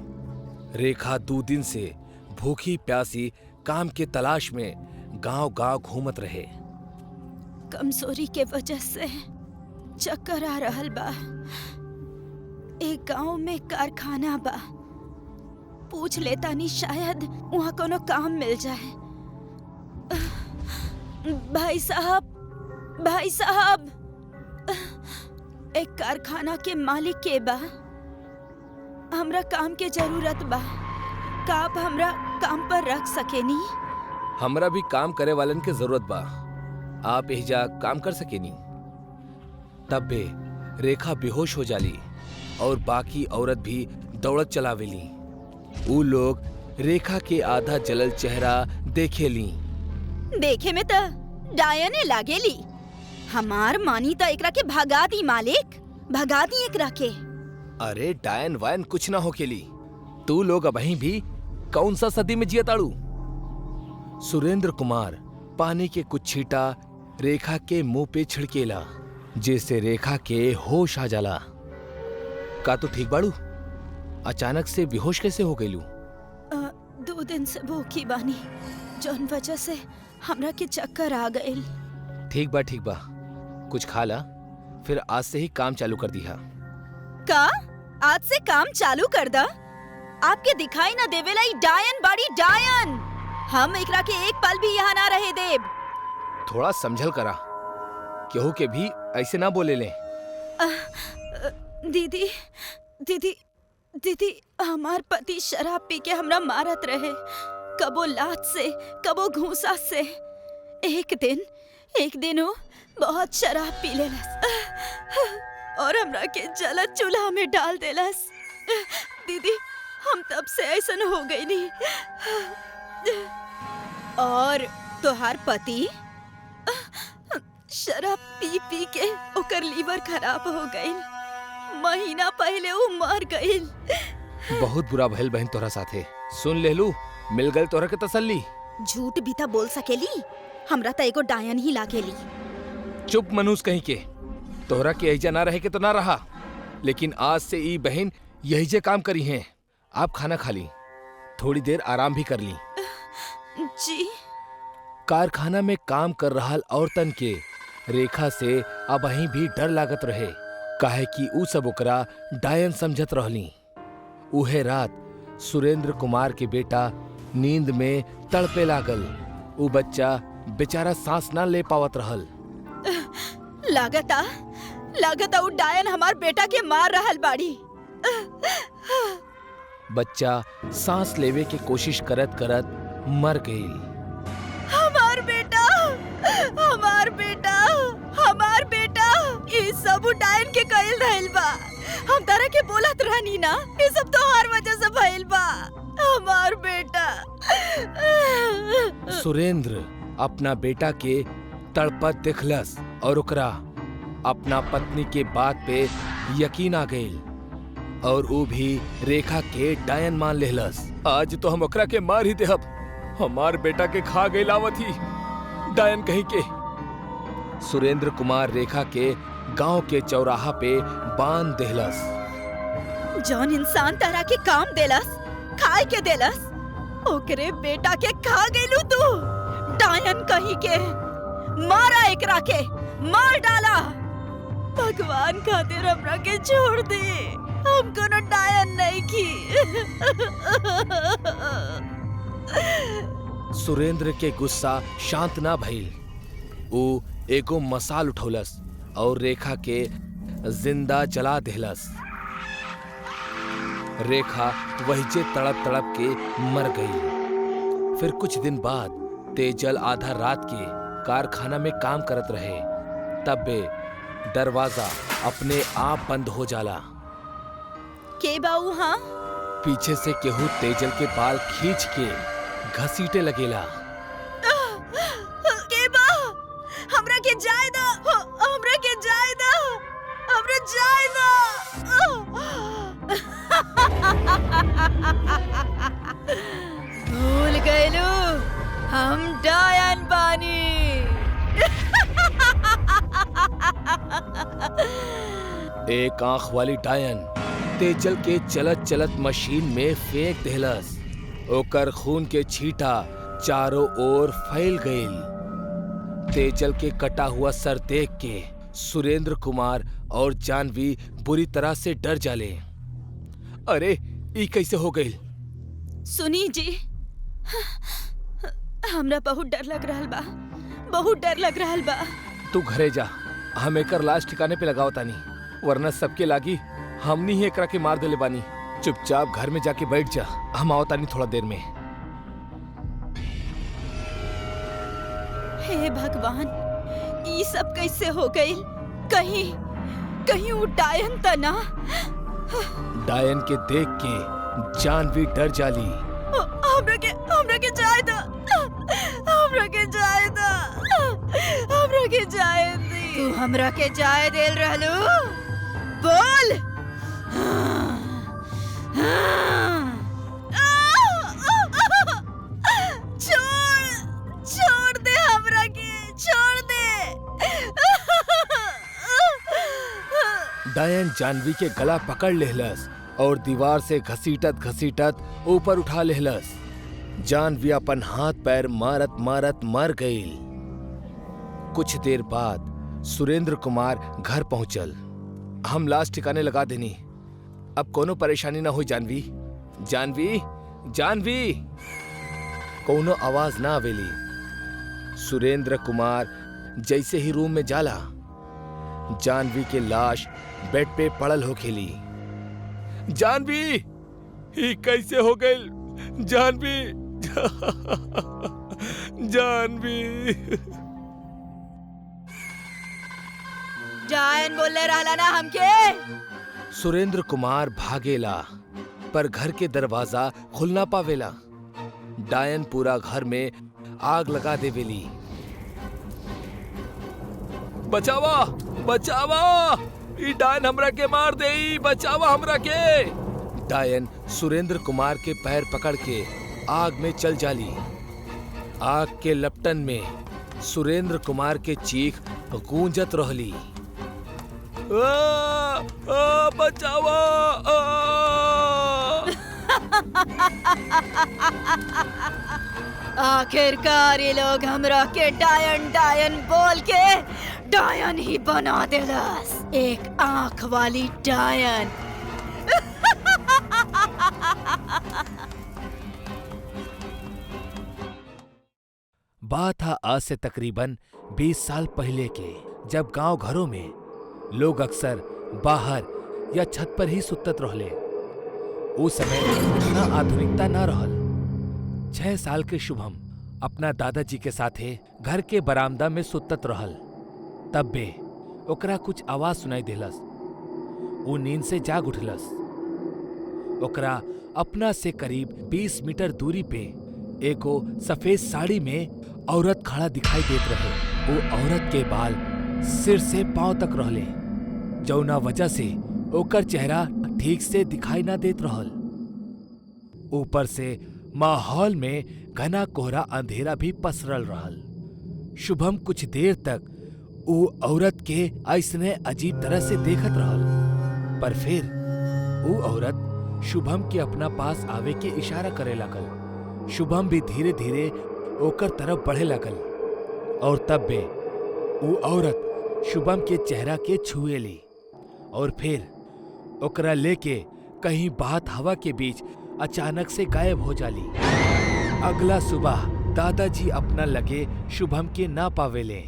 रेखा 2 दिन से भूखी प्यासी काम के तलाश में गांव-गांव घूमत रहे। कमजोरी के वजह से चक्कर आ रहल बा। एक गांव में कारखाना बा, पूछ लेता नी, शायद वहाँ कोनो काम मिल जाए। भाई साहब, एक कारखाना के मालिक के बा, हमरा काम के जरूरत बा। का आप हमरा काम पर रख सकेनी? हमरा भी काम करे वालन के जरूरत बा। आप एहिजा काम कर सकेनी। तब बे रेखा बेहोश हो जाली और बाकी औरत भी दौड़त चलावेली। ऊ लोग रेखा के आधा जलल चेहरा देखेली। देखे में त डायने लागेली। हमार मानी त एकरा के भगा दी मालिक, भगा दी एकरा के। अरे डायन वायन कुछ ना होकेली। तू लोग अबहीं भी कौन सा सदी में जिया ताड़ू? सुरेंद्र कुमार पानी के कुछ छींटा रेखा के मुंह पे छिड़केला, जिससे रेखा के होश आ जाला। का तू ठीक बाड़ू? अचानक से बेहोश कैसे हो गईलू? 2 दिन से भूखी बानी, जौन वजह से हमरा के चक्कर आ गइल। ठीक बा, कुछ खा ला, फिर आज से ही काम चालू कर दिया। का? आज से काम चालू कर दा? आपके दिखाई ना देवेला ई डायन बाड़ी डायन। हम एकरा के एक पल भी यहाँ ना रहे देब। थोड़ा समझल करा, केहू के भी ऐसे ना बोले ले। दीदी, हमार पति शराब पी के हमरा मारत रहे, कबो लात से, कबो घूंसा से। एक दिन वो बहुत शराब पी लेलस और हमरा के जलत चूल्हा में डाल देलस। दीदी, हम तब से ऐसन हो गई नहीं। और तोहार पति शराब पी पी के ओकर लीवर खराब हो गई। महीना पहले वो मर गई। बहुत बुरा भइल बहन तोरा साथे। सुन लेलू, मिल गल तोरा के तसल्ली। झूठ भी था बोल सकेली, हमरा त एगो डायन ही लागेली। चुप मनुष्य कहीं के। तोहरा के ऐजा ना रहे के तो ना रहा, लेकिन आज से ई बहन यही जे काम करी हैं। आप खाना खा ली, थोड़ी देर आराम भी कर ली। जी। कारखाना में काम कर रहा औरतन के रेखा से अब अहीं भी डर लागत रहे, काहे कि ऊ सब ओकरा डायन समझत रहली। उहे रात सुरेंद्र कुमार के बेटा नींद में तड़पे लागल। उ बच्चा बेचारा सांस ना ले पावत रहल। लागता उ डायन हमार बेटा के मार रहल बाड़ी। बच्चा सांस लेवे के कोशिश करत करत मर गई। हमार बेटा ये सब उ डायन के कइल रहल बा। हम तारा के बोलत रहनी ना, ये सब तो हर वजह से भइल बा। हमार बेटा। सुरेंद्र अपना बेटा के तड़पत देखलस और ओकरा अपना पत्नी के बात पे यकीन आ गइल और वो भी रेखा के डायन मान लेहलस। आज तो हम ओकरा के मार ही देहब। हमार बेटा के खा गई लावत ही डायन कहीं के। सुरेंद्र कुमार रेखा के गांव के चौराहा पे बांध देहलस। जौन इंसान तरह के काम देलस, खाए के देलस, ओकरे बेटा के खा गइलू तू। डायन कहीं के। मारा एकरा के, मार डाला। भगवान खातिर हमरा के छोड़ दे। हम कोनो डायन नहीं की। सुरेंद्र के गुस्सा शांत ना भइल। उ एगो मसाल उठौलस और रेखा के जिंदा जला देहलस। रेखा वहीजे तड़प तड़प के मर गई। फिर कुछ दिन बाद तेजल आधा रात के कारखाना में काम करत रहे। तब बे दरवाजा अपने आप बंद हो जाला। के बाऊ? हाँ, पीछे से केहू तेजल के बाल खींच के घसीटे लगेला। के बा? हमरा के जाय दा, हमरा के जाय दा, हमरा जाय दा। भूल गइलू, हम डायन बानी। एक आंख वाली डायन तेजल के चलत चलत मशीन में फेंक देहलस। ओकर खून के छींटा चारों ओर फैल गइल। तेजल के कटा हुआ सर देख के सुरेंद्र कुमार और जानवी बुरी तरह से डर जाले। अरे ई कैसे हो गइल? सुनी जी, हमरा बहुत डर लग रहल बा, बहुत डर लग रहल बा। तू घरे जा, हम एकर लाश ठिकाने पे लगाओ तानी, वरना सबके लागी हमनी ही एकरा के मार देले बानी। चुपचाप घर में जाके बैठ जा, हम आओ तानी थोड़ा देर में। हे भगवान, ये सब कैसे हो गई? कहीं वो डायन त ना? डायन के देख के जानवी डर जाली। हमरा के जाय दा, हमरा के जाय दा, हमरा के जाय दे। तू हमरा के जाय देल रहलू? बोल। छोड़ दे हमरा के, छोड़ दे। डायन जानवी के गला पकड़ लेहलस और दीवार से घसीटत घसीटत ऊपर उठा लेहलस। जानवी अपन हाथ पैर मारत मारत मर गई। कुछ देर बाद सुरेंद्र कुमार घर पहुंचल। हम लाश ठिकाने लगा देनी, अब कोनो परेशानी ना हो। जानवी, जानवी, जानवी, कोनो आवाज ना आवेली। सुरेंद्र कुमार जैसे ही रूम में जाला, जानवी के लाश बेड पे पड़ल हो खेली। जानवी, ही कैसे हो गई? जानवी, जानवी। डायन बोले रहला ना हमके? सुरेंद्र कुमार भागेला पर घर के दरवाजा खुल ना पावेला। डायन पूरा घर में आग लगा देवेली। बचावा, बचावा, ई डायन हमरा के मार देई, बचावा हमरा के। डायन सुरेंद्र कुमार के पैर पकड़ के आग में चल जाली। आग के लपटन में सुरेंद्र कुमार के चीख गूंजत रहली। बचावा। आखिरकार ये लोग हमरा के डायन डायन बोल के डायन ही बना देलस। एक आंख वाली डायन। बात था आज से तकरीबन 20 साल पहले के, जब गांव घरों में लोग अक्सर बाहर या छत पर ही सुतत रहले। उस समय इतना आधुनिकता ना रहल। 6 साल के शुभम अपना दादाजी के साथे घर के बरामदा में सुतत रहल। तब बे ओकरा कुछ आवाज सुनाई देलस। वो नींद से जाग उठलस। ओकरा अपना से करीब 20 मीटर दूरी पे एगो सफेद साड़ी में औरत खड़ा दिखाई देत रहे। वो औरत के बाल सिर से पांव तक रहले, जौना वजह से ओकर चेहरा ठीक से दिखाई ना देत रहल। ऊपर से माहौल में घना कोहरा अंधेरा भी पसरल रहल। शुभम कुछ देर तक वो औरत के ऐसने अजीब तरह से देखत रहल, पर फिर वो औरत शुभम के अपना पास आवे के इशारा करे लगल। शुभम भी धीरे धीरे ओकर तरफ बढ़े लगल और तब बे वो औरत शुभम के चेहरा के छुए ली और फिर ओकरा लेके कहीं बहत हवा के बीच अचानक से गायब हो जाली। अगला सुबह दादाजी अपना लगे शुभम के ना पावेले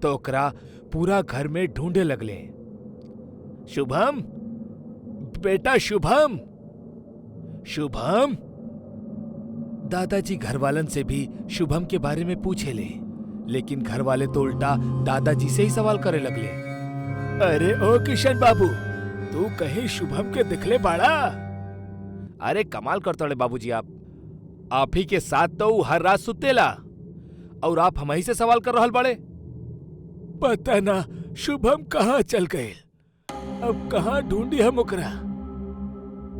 तो ओकरा पूरा घर में ढूंढे लगले। शुभम, बेटा शुभम, शुभम। दादाजी घरवालन से भी शुभम के बारे में पूछे ले, लेकिन घरवाले तो उल्टा दादाजी से ही सवाल करे लगले। अरे ओ किशन बाबू, तू कहीं शुभम के दिखले बाड़ा? अरे कमाल करते रे बाबूजी, आप ही के साथ तो हर रात सुतेला और आप हम ही से सवाल कर रहल बाड़े। पता ना शुभम कहाँ चल गए, अब कहाँ ढूंढी हम ओकरा।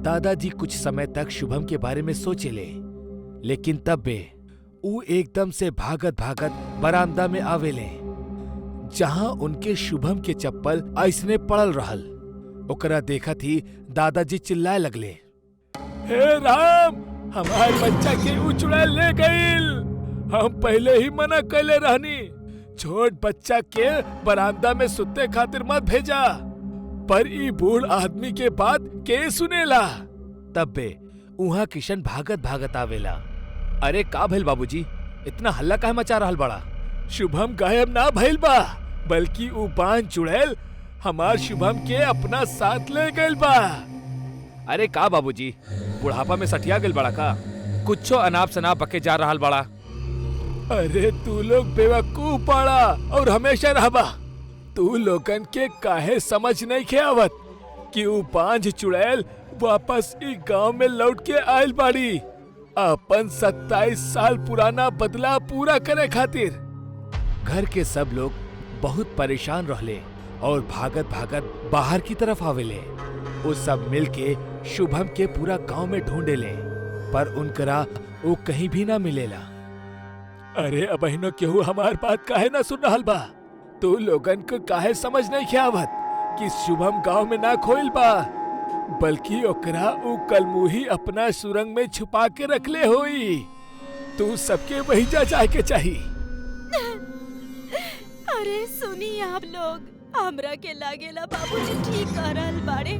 दादाजी कुछ समय तक शुभम के बारे में सोचे ले, लेकिन तब बे वो एकदम से भागत भागत बरामदा में आवेले, जहां उनके शुभम के चप्पल ऐसने पड़ल रहल। ओकरा देखा थी दादाजी चिल्लाए लगले, हे राम, हमार बच्चा के उचुड़ा ले गईल। हम पहले ही मना कैले रहनी, छोट बच्चा के बरामदा में सुते खातिर मत भेजा, पर ई बूढ़ आदमी के बात के सुनेला। तब बे उहाँ किशन भागत भागत आवेला। अरे का भइल बाबूजी, इतना हल्ला काहे मचा रहल बड़ा? शुभम गायब ना भइल बा, बल्कि ऊ बांझ चुड़ैल हमार शुभम के अपना साथ ले गइल बा। अरे का बाबूजी, बुढ़ापा में सठिया गइल बड़ा का? कुछो अनाप शनाप बके जा रहल बड़ा। अरे तू लोग बेवकूफ पड़ा और हमेशा रहबा। तू लोगन के काहे समझ नहीं के आवत कि ऊ बांझ चुड़ैल वापस ई गांव में लौट के आयल बाड़ी, अपन 27 साल पुराना बदला पूरा करे खातिर। घर के सब लोग बहुत परेशान रहले और भागत भागत बाहर की तरफ आवेले। वो सब मिलके शुभम के पूरा गांव में ढूंढे ले, पर उनकरा वो कहीं भी ना मिलेला। अरे अबहिनो केहू हमार बात काहे ना सुन रहल बा? तू लोगन को काहे समझ नहीं के आवत कि शुभम गांव में ना खोइल बा, बल्कि ओकरा ऊ कलमुही अपना सुरंग में छुपा के रखले होई। तू सबके वही जा जाए के चाहिए। अरे सुनी आप लोग, हमरा के लागेला बाबूजी ठीक कह रहल बाड़े।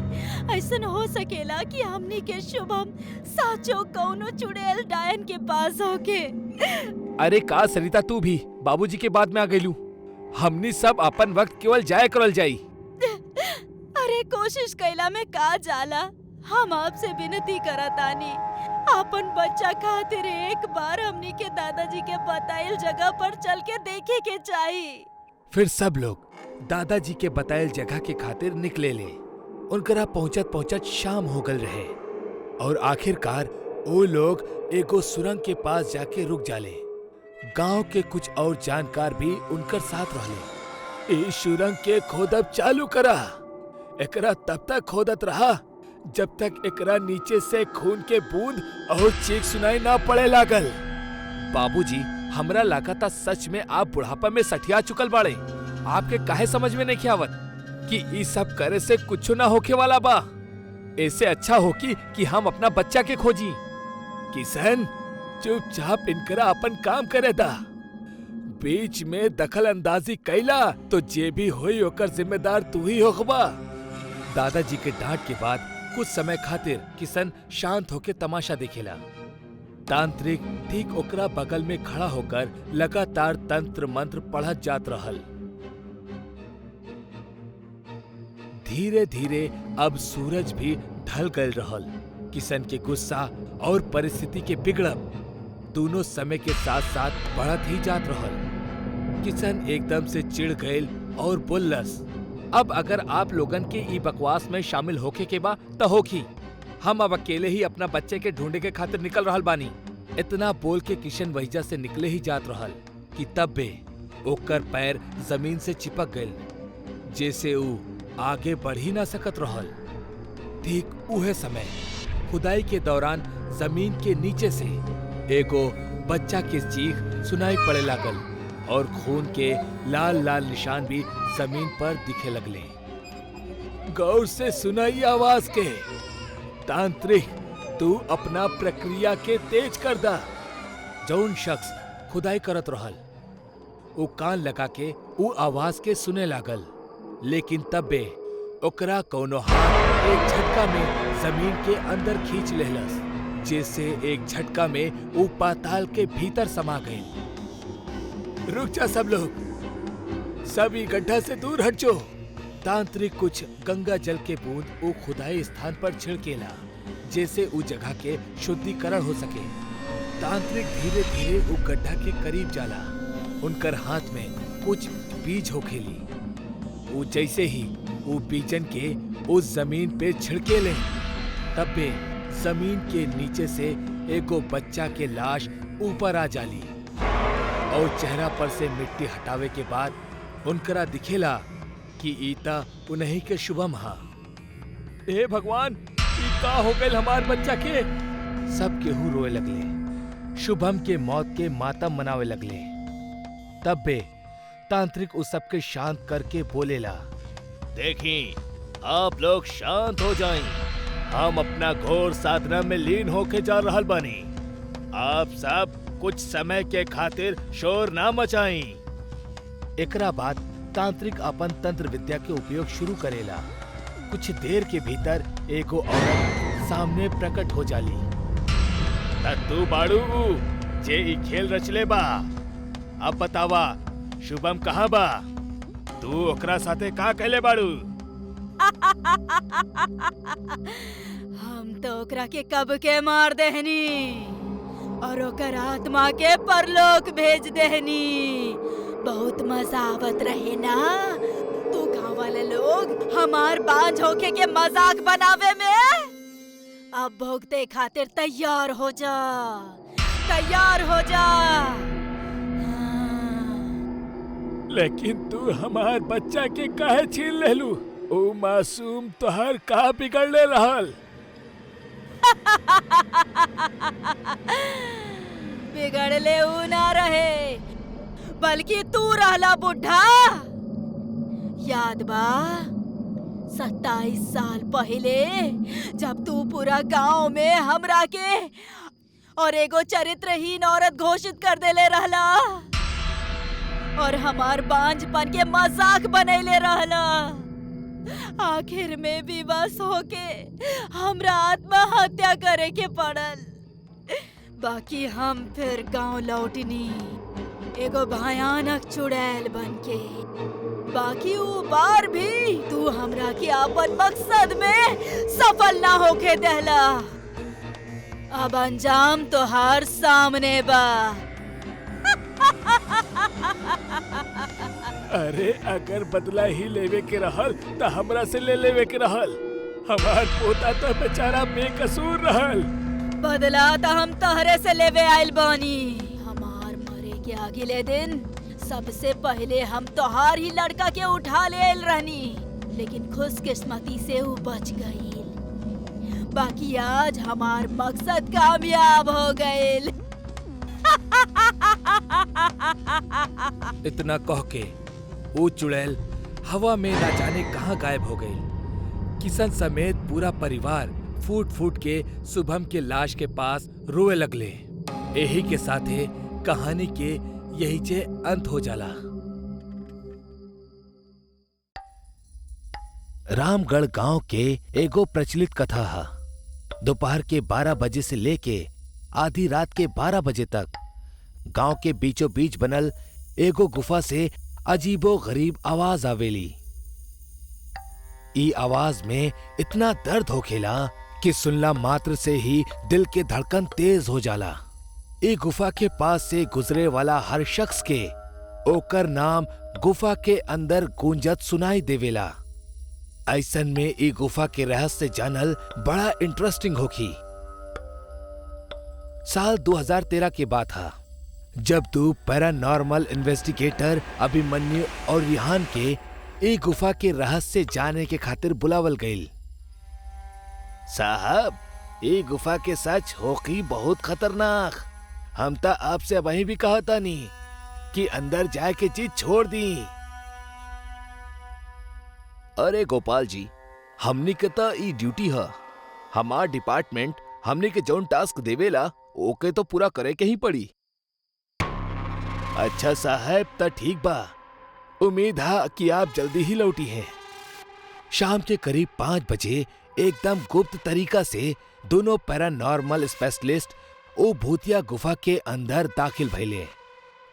ऐसन हो सकेला कि हमनी के शुभम साचो कौनो चुड़ैल डायन के पास होके। अरे का सरिता, तू भी बाबूजी के बाद में आ गईलू। हमनी सब अपन वक्त केवल जाए करल जाई। अरे कोशिश कैला में का जाला, हम आपसे विनती करतानी, अपन बच्चा खातिर एक बार हमनी के दादाजी के बताइल जगह पर चल के देखे के चाहिए। फिर सब लोग दादाजी के बताइल जगह के खातिर निकले ले। उनकरा पहुंचत पहुंचत शाम हो गल रहे और आखिरकार वो लोग एगो सुरंग के पास जाके रुक जाले। गांव के कुछ और जानकार भी उनकर साथ रहले। इस सुरंग के खोदब चालू करा। एकरा तब तक खोदत रहा जब तक एकरा नीचे से खून के बूंद और चीख सुनाई ना पड़े लागल। बाबूजी, हमरा लागता सच में आप बुढ़ापा में सठिया चुकल बाड़े। आपके काहे समझ में नहीं आवत कि ई सब करे से कुछ ना होके वाला बा। ऐसे अच्छा हो कि हम अपना बच्चा के खोजी। किशन, चुपचाप इनकरा अपन काम करे दा। बीच में दखल अंदाजी कैला तो जे भी होई ओकर जिम्मेदार तू ही होखबा। दादाजी के डांट के बाद कुछ समय खातिर किशन शांत होके तमाशा देखेला। तांत्रिक ठीक ओकरा बगल में खड़ा होकर लगातार तंत्र मंत्र पढ़त जात रहल। धीरे धीरे अब सूरज भी ढल गल रहल। किशन के गुस्सा और परिस्थिति के बिगड़ब दोनों समय के साथ साथ बढ़त ही जात रहल। किशन एकदम से चिढ़ गयल और बोललस, अब अगर आप लोगन के ई बकवास में शामिल होके के बा त होखी, हम अब अकेले ही अपना बच्चे के ढूंढे के खातिर निकल रहल बानी। इतना बोल के किशन वहीजा से निकले ही जात रहल कि तब बे ओकर पैर जमीन से चिपक गयल, जैसे ऊ आगे बढ़ ही ना सकत रहल। ठीक उहे समय खुदाई के दौरान जमीन के नीचे से एगो बच्चा के चीख सुनाई पड़े लागल और खून के लाल लाल निशान भी जमीन पर दिखे लगले। गौर से सुनाई आवाज के। तांत्रिक, तू अपना प्रक्रिया के तेज कर दा। जौन शख्स खुदाई करत रहल वो कान लगा के वो आवाज के सुने लागल, लेकिन तब्बे ओकरा कोनो हाथ एक झटका में जमीन के अंदर खींच लेहलस, जैसे एक झटका में वो पाताल के भीतर समा गई। रुक जा सब लोग, सभी गड्ढा से दूर हट जाओ। तांत्रिक कुछ गंगा जल के बूंद वो खुदाई स्थान पर छिड़केला, जैसे उस जगह के शुद्धिकरण हो सके। तांत्रिक धीरे धीरे वो गड्ढा के करीब जाला। उनकर हाथ में कुछ बीज होखेली। वो जैसे ही वो बीजन के उस जमीन पे छिड़के ले, तब्बे जमीन के नीचे से एगो बच्चा के लाश ऊपर आ जाली और चेहरा पर से मिट्टी हटावे के बाद उनकरा दिखेला कि ईता उन्हीं के शुभम हा। हे भगवान, ई का हो गइल हमार बच्चा के? सब केहू रोए लगले, शुभम के मौत के मातम मनावे लगले। तब बे तांत्रिक उस सबके शांत करके बोलेला, देखी आप लोग शांत हो जाएं, हम अपना घोर साधना में लीन होके जा रहल बानी। आप सब कुछ समय के खातिर शोर ना मचाई। एकरा बाद तांत्रिक अपन तंत्र विद्या के उपयोग शुरू करेला। कुछ देर के भीतर एगो औरत सामने प्रकट हो जाली। तू बाड़ू जे ई खेल रचले बा, अब बतावा शुभम कहाँ बा? तू ओकरा साथे का कहले बाड़ू? हम तो ओकरा के कब के मार देहनी और ओकर आत्मा के परलोक भेज देहनी। बहुत मजा आवत रहे ना तू गाँव वाले लोग हमार बांझ होके के मजाक बनावे में। अब भोगते खातिर तैयार हो जा, तैयार हो जा। लेकिन तू हमार बच्चा के काहे छीन लेलू? ओ मासूम तोहर का बिगड़ले रहल? बिगड़ले ऊ ना रहे, बल्कि तू रहला बुढ़ा। याद बा 27 साल पहले जब तू पूरा गांव में हमरा के और एगो चरित्रहीन औरत घोषित कर देले रहला और हमार बांझपन के मजाक बनैले रहला। आखिर में भी बस होके हमरा आत्महत्या करे के पड़ल। बाकी हम फिर गांव लौटनी एगो भयानक चुड़ैल बनके। बाकी वो बार भी तू हमरा के अपन मकसद में सफल ना होके देहला। अब अंजाम तो हर सामने बा। अरे अगर बदला ही लेवे के रहल तो हमरा से ले लेवे के रहल। हमार पोता तो बेचारा बेकसूर रहल। बदला तो हम तहरे से लेवे आइल बानी। हमार मरे के अगले दिन सबसे पहले हम तोहार ही लड़का के उठा ले आइल रहनी, लेकिन खुशकिस्मती से वो बच गई। बाकी आज हमार मकसद कामयाब हो गईल। इतना कह के वो चुड़ैल हवा में ना जाने कहां गायब हो गई। किशन समेत पूरा परिवार फूट फूट के शुभम के लाश के पास रोए लगले। यही के साथे कहानी के यही जे अंत हो जाला। रामगढ़ गांव के एगो प्रचलित कथा है। दोपहर के 12 बजे से लेके आधी रात के 12 बजे तक गांव के बीचों बीच बनल एगो गुफा से अजीबो गरीब आवाज आवेली। ई आवाज में इतना दर्द होखेला कि सुनला मात्र से ही दिल के धड़कन तेज हो जाला। ई गुफा के पास से गुजरे वाला हर शख्स के ओकर नाम गुफा के अंदर गूंजत सुनाई देवेला। ऐसन में ई गुफा के रहस्य जानल बड़ा इंटरेस्टिंग होखी। साल 2013 की बात था, जब दो पैरानॉर्मल इन्वेस्टिगेटर अभिमन्यु और रिहान के ई गुफा के रहस्य जाने के खातिर बुलावल गईल। साहब, ई गुफा के सच होखी बहुत खतरनाक। हम ता आपसे वही भी कहा था नहीं कि अंदर जाए के चीज छोड़ दी। अरे गोपाल जी, हमनी के ता ई ड्यूटी है। हमार डिपार्टमेंट हमनी के जौन टास्क देवेला ओके तो पूरा करे के ही पड़ी। अच्छा साहब, ता ठीक बा। उम्मीद है कि आप जल्दी ही लौटी हैं। शाम के करीब 5 बजे एकदम गुप्त तरीका से दोनों पैरानॉर्मल स्पेशलिस्ट ओ भूतिया गुफा के अंदर दाखिल भइले।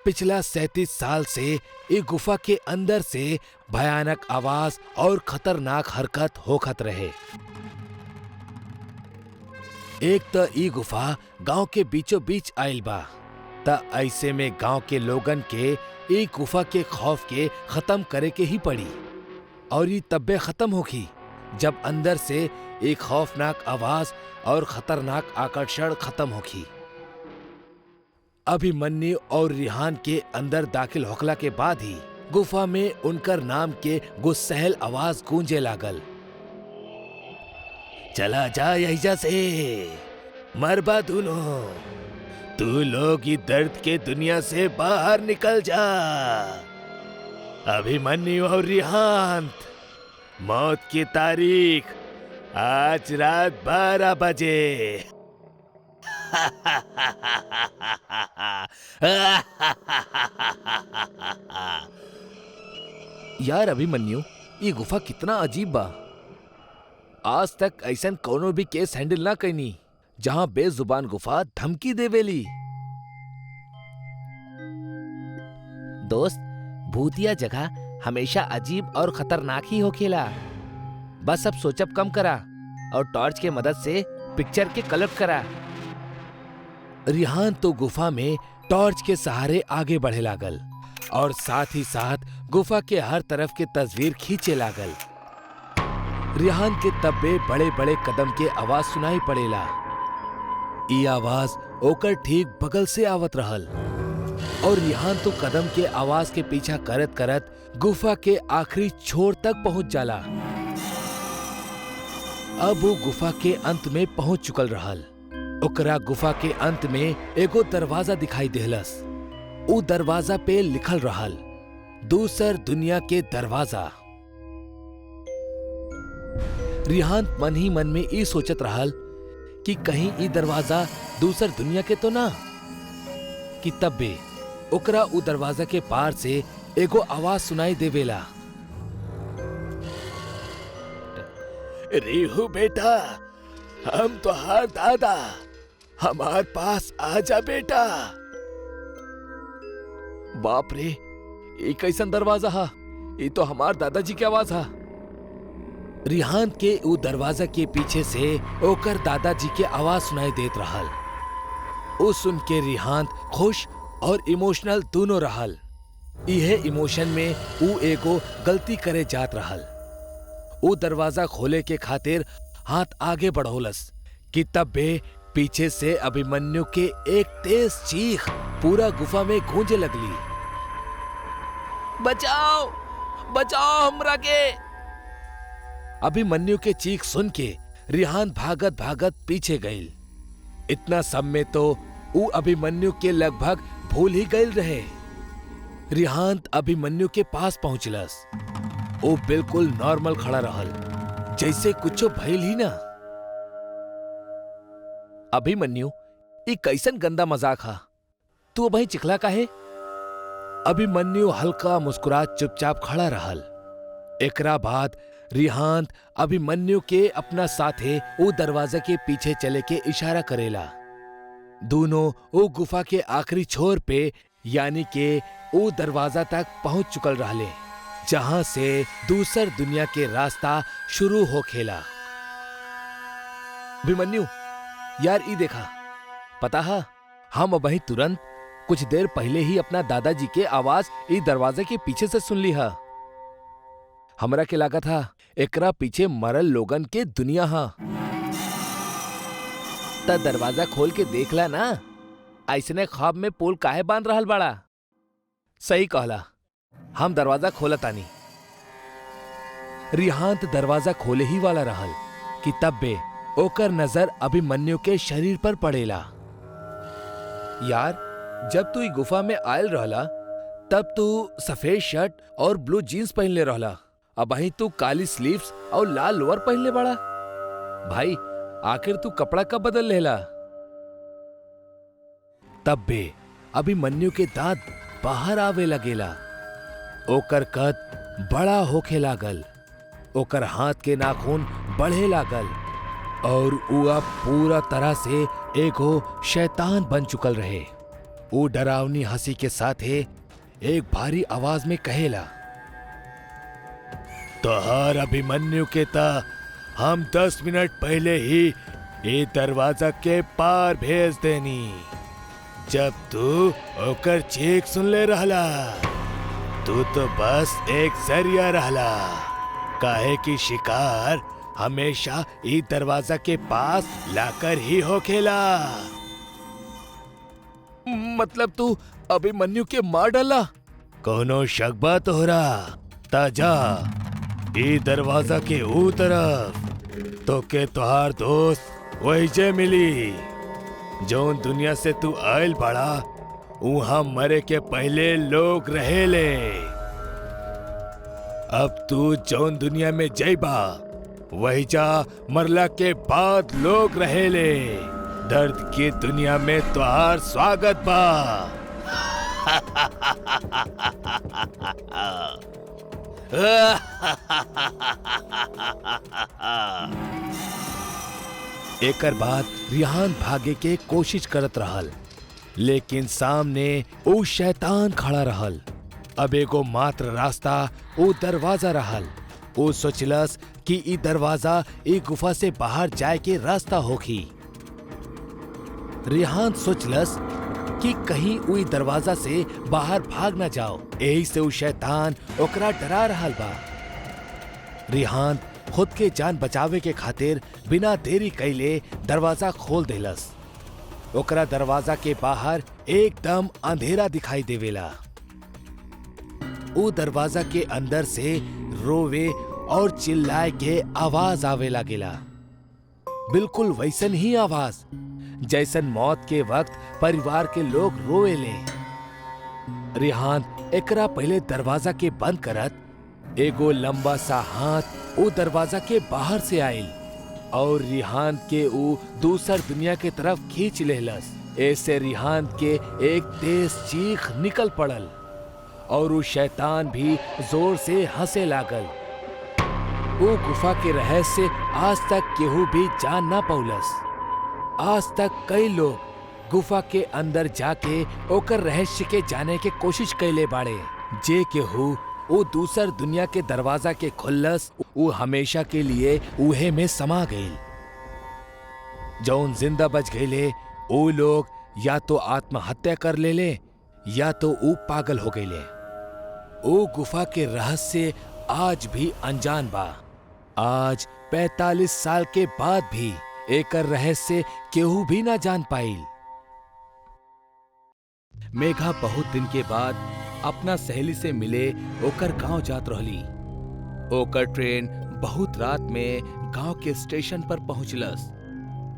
पिछला 37 साल से ये गुफा के अंदर से भयानक आवाज और खतरनाक हरकत होखत रहे। एक तो ई गुफा गांव के बीचों बीच आइल बा, त ऐसे में गांव के लोगन के ई गुफा के खौफ के खत्म करे के ही पड़ी। और ये तब्बे खत्म होखी जब अंदर से एक खौफनाक आवाज और खतरनाक आकर्षण खत्म होखी। अभिमन्यु और रिहान के अंदर दाखिल होखला के बाद ही गुफा में उनकर नाम के गुस्सैल आवाज गूंजे लागल। चला जा यहीजा से, मरबा दोनों। तू लोग इस दर्द के दुनिया से बाहर निकल जा। अभिमन्यु और रिहान, मौत की तारीख आज रात 12 बजे। यार अभिमन्यु, ये गुफा कितना अजीब बा। आज तक ऐसा कोनो भी केस हैंडल ना कईनी जहां बेजुबान गुफा धमकी देवेली। दोस्त, भूतिया जगह हमेशा अजीब और खतरनाक ही होखेला। बस अब सोचब कम करा और टॉर्च के मदद से पिक्चर के कलेक्ट करा। रिहान तो गुफा में टॉर्च के सहारे आगे बढ़े लागल और साथ ही साथ गुफा के हर तरफ के तस्वीर खींचे लागल। रिहान के तब्बे बड़े बड़े कदम के आवाज सुनाई पड़ेला। ई आवाज ओकर ठीक बगल से आवत रहल और रिहान तो कदम के आवाज के पीछा करत करत गुफा के आखिरी छोर तक पहुंच जाला। अब वो गुफा के अंत में पहुंच चुकल रहल। ओकरा गुफा के अंत में एगो दरवाजा दिखाई देहलस। उ दरवाजा पे लिखल रहल, दूसर दुनिया के दरवाजा। रिहान मन ही मन में ई सोचत रहल कि कहीं ई दरवाजा दूसर दुनिया के तो ना। कि तब्बे ओकरा उ दरवाजा के पार से एगो आवाज सुनाई देवेला। रेहू बेटा, हम तोहार दादा, हमार पास आजा बेटा। बाप रे, ये कैसन दरवाजा हा? ये तो हमार दादाजी की आवाज हा। रिहान के उ दरवाजा के पीछे से ओकर दादाजी के आवाज सुनाई देत रहल। उ सुन के रिहान खुश और इमोशनल दोनों रहल। इहे इमोशन में उ एगो गलती करे जात रहल। उ दरवाजा खोले के खातिर हाथ आगे बढ़ोलस कि तब्बे पीछे से अभिमन्यु के एक तेज चीख पूरा गुफा में गूंजे लगली। बचाओ, बचाओ हमरा के। अभिमन्यु के चीख सुन के रिहान भागत भागत पीछे गईल। इतना सब में तो उ अभिमन्यु के लगभग भूल ही गईल रहे। रिहान अभिमन्यु के पास पहुंचलस। वो बिल्कुल नॉर्मल खड़ा रहल, जैसे कुछ भइल ही ना। अभिमन्यु, ये कैसन गंदा मजाक हा? तू वही चिखला काहे? अभिमन्यु हल्का मुस्कुरा चुपचाप खड़ा रहल। एकरा बाद रिहांत अभिमन्यु के अपना साथे वो दरवाजा के पीछे चले के इशारा करेला। दोनों वो गुफा के आखिरी छोर पे यानी के वो दरवाजा तक पहुंच चुकल रहले, जहां से दूसर दुनिया के रास्ता शुरू हो खेला। अभिमन्यु, यार ई देखा, पता है हम अबही तुरंत कुछ देर पहले ही अपना दादाजी के आवाज ई दरवाजे के पीछे से सुन ली है। हमरा के लागत था एकरा पीछे मरल लोगन के दुनिया हा। त दरवाजा खोल के देखला ना, ऐसने ख्वाब में पोल काहे बांध रहल बड़ा। सही कहला, हम दरवाजा खोलतानी। रिहांत दरवाजा खोले ही वाला रहल कि तब्बे ओकर नजर अभिमन्यु के शरीर पर पड़ेला। यार, जब तू ई गुफा में आयल रहला तब तू सफेद शर्ट और ब्लू जीन्स पहनले रहला, अब वहीं तू काली स्लीव्स और लाल लोअर पहनले बड़ा। भाई, आखिर तू कपड़ा कब बदल लेला? तब बे अभिमन्यु के दांत बाहर आवे लगेला। ओकर कद बड़ा होखे लागल, ओकर हाथ के नाखून बढ़े लागल और ऊ अब पूरा तरह से एगो शैतान बन चुकल रहे। वो डरावनी हंसी के साथ एक भारी आवाज में कहेला, तोहर अभिमन्यु के ता हम 10 मिनट पहले ही ये दरवाजा के पार भेज देनी, जब तू ओकर चीख सुन ले रहला। तू तो बस एक जरिया रहला, काहे कि शिकार हमेशा ई दरवाजा के पास लाकर ही होखेला। मतलब तू अभिमन्यु के मार डाला? कोनो शक बा तोहरा? ताजा ई दरवाजा के ऊ तरफ तो के तोहार दोस्त वही जे मिली जौन दुनिया से तू आयल बड़ा, वहां मरे के पहले लोग रहेले। अब तू जौन दुनिया में जइबा वही जा मरला के बाद लोग रहेले। दर्द की दुनिया में तोहार स्वागत बा। एकर बाद रिहान भागे के कोशिश करत रहल, लेकिन सामने वो शैतान खड़ा रहल। अब एगो मात्र रास्ता वो दरवाजा रहल। वो सोचलस कि ई दरवाजा ई गुफा से बाहर जाए के रास्ता होगी। रिहान सोचलस कि कहीं उई दरवाजा से बाहर भाग ना जाओ, यही से वो शैतान ओकरा डरा रहल बा। रिहान खुद के जान बचावे के खातिर बिना देरी कैले दरवाजा खोल देलस। ओकरा दरवाजा के बाहर एकदम अंधेरा दिखाई देवेला। वो दरवाजा के अंदर से रोवे और चिल्लाए के आवाज आवे लागेला, बिल्कुल वैसन ही आवाज जैसन मौत के वक्त परिवार के लोग रोएले। रिहान एकरा पहले दरवाजा के बंद करत एगो लंबा सा हाथ वो दरवाजा के बाहर से आयल और रिहान के वो दूसर दुनिया के तरफ खींच लेहलस। ऐसे रिहान के एक तेज चीख निकल पड़ल और वो शैतान भी जोर से हंसे लागल। वो गुफा के रहस्य आज तक केहू भी जान ना पौलस। आज तक कई लोग गुफा के अंदर जाके ओकर रहस्य के जाने के कोशिश कैले बाड़े। जे केहू वो दूसर दुनिया के दरवाजा के खुल्लस, वो हमेशा के लिए उहे में समा गईल। जौन जिंदा बच गईले वो लोग या तो आत्महत्या कर लेले या तो वो पागल हो गईले। वो गुफा के रहस्य आज भी अनजान बा। आज 45 साल के बाद भी एकर रहस्य केहू भी ना जान पाइल। मेघा बहुत दिन के बाद अपना सहेली से मिले ओकर गांव जात रहली। ओकर ट्रेन बहुत रात में गांव के स्टेशन पर पहुंचलस।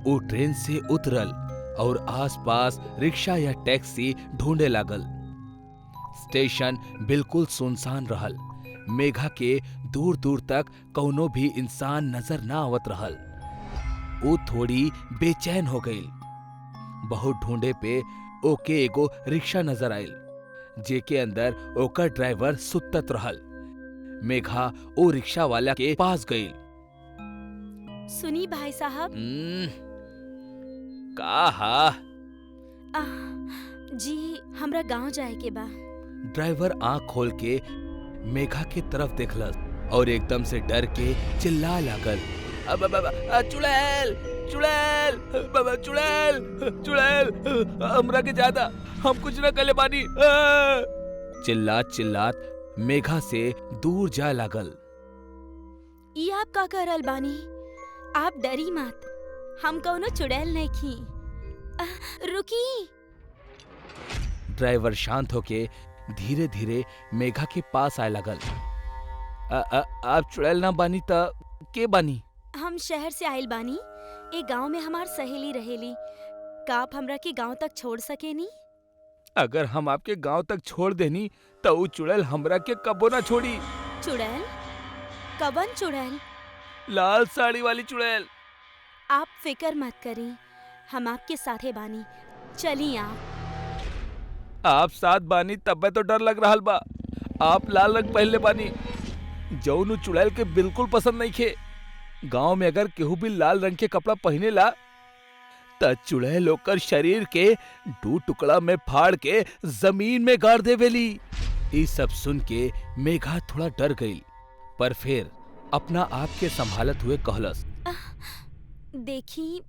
वो ट्रेन से उतरल और आसपास रिक्शा या टैक्सी ढूंढे लागल। स्टेशन बिल्कुल सुनसान रहल। मेघा के दूर दूर तक कौनो भी इंसान नजर ना आवत रहल। वो थोड़ी बेचैन हो गई। बहुत ढूंढे पे ओके एगो रिक्शा नजर आयल, जेके अंदर ओकर ड्राइवर सुतत रहल। मेघा ओ रिक्शा वाला के पास गई। सुनी भाई साहब। कहा? जी हमरा गांव जाए के बा। ड्राइवर आंख खोल के मेघा के तरफ देखलस और एकदम से डर के चिल्ला लागल, चुड़ैल चुड़ैल बाबा, चुड़ैल चुड़ैल, हमरा के ज्यादा, हम कुछ न कले बानी। चिल्लात चिल्लात मेघा से दूर जाए लागल। ई आप का करल बानी? आप डरी मत, हम कौनो चुड़ैल नहीं खी। रुकी। ड्राइवर शांत होके धीरे धीरे मेघा के पास आए लगल। आप चुड़ैल ना बानी त के बानी? हम शहर से आइल बानी। एक गांव में हमार सहेली रहेली। का आप हमरा के गांव तक छोड़ सकेनी? अगर हम आपके गांव तक छोड़ देनी तो वो चुड़ैल हमरा के कबो ना छोड़ी। चुड़ैल? कवन चुड़ैल? लाल साड़ी वाली चुड़ैल। आप फिक्र मत करी, हम आपके साथे बानी। चली आप साथ बानी तब तो डर लग रहा बा। आप लाल रंग पहले बानी, जौनु चुड़ैल के बिल्कुल पसंद नहीं खे। गांव में अगर केहू भी लाल रंग के कपड़ा पहने ला त चुड़ैल ओकर शरीर के 2 टुकड़ा में फाड़ के जमीन में गाड़ देवेली। ये सब सुन के मेघा थोड़ा डर गई, पर फिर अपना आप के संभालत हुए कहलस, देखी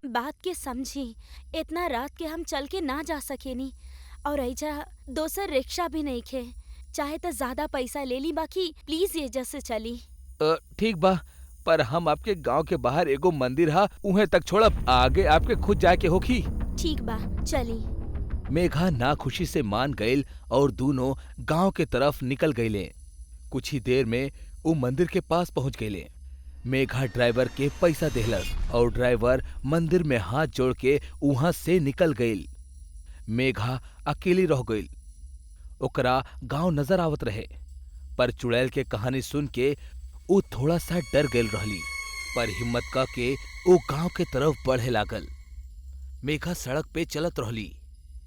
बात के समझी, इतना रात के हम चल के ना जा सकेनी और ऐजा दोसर रिक्शा भी नहीं खे। चाहे तो ज्यादा पैसा ले ली, बाकी प्लीज एजा से चली। ठीक बा, पर हम आपके गांव के बाहर एगो मंदिर हा, उहे तक छोड़ब, आगे आपके खुद जाके होखी। ठीक बा, चली। मेघा नाखुशी से मान गईल और दोनों गांव के तरफ निकल गईले। कुछ ही देर में वो मंदिर के पास पहुंच गईले। मेघा ड्राइवर के पैसा देहलस और ड्राइवर मंदिर में हाथ जोड़ के वहां से निकल गईल। मेघा अकेली रह गईल। ओकरा गांव नजर आवत रहे, पर चुड़ैल के कहानी सुन के वो थोड़ा सा डर गईल रहली, पर हिम्मत का के वो गांव के तरफ बढ़े लागल। मेघा सड़क पे चलत रहली,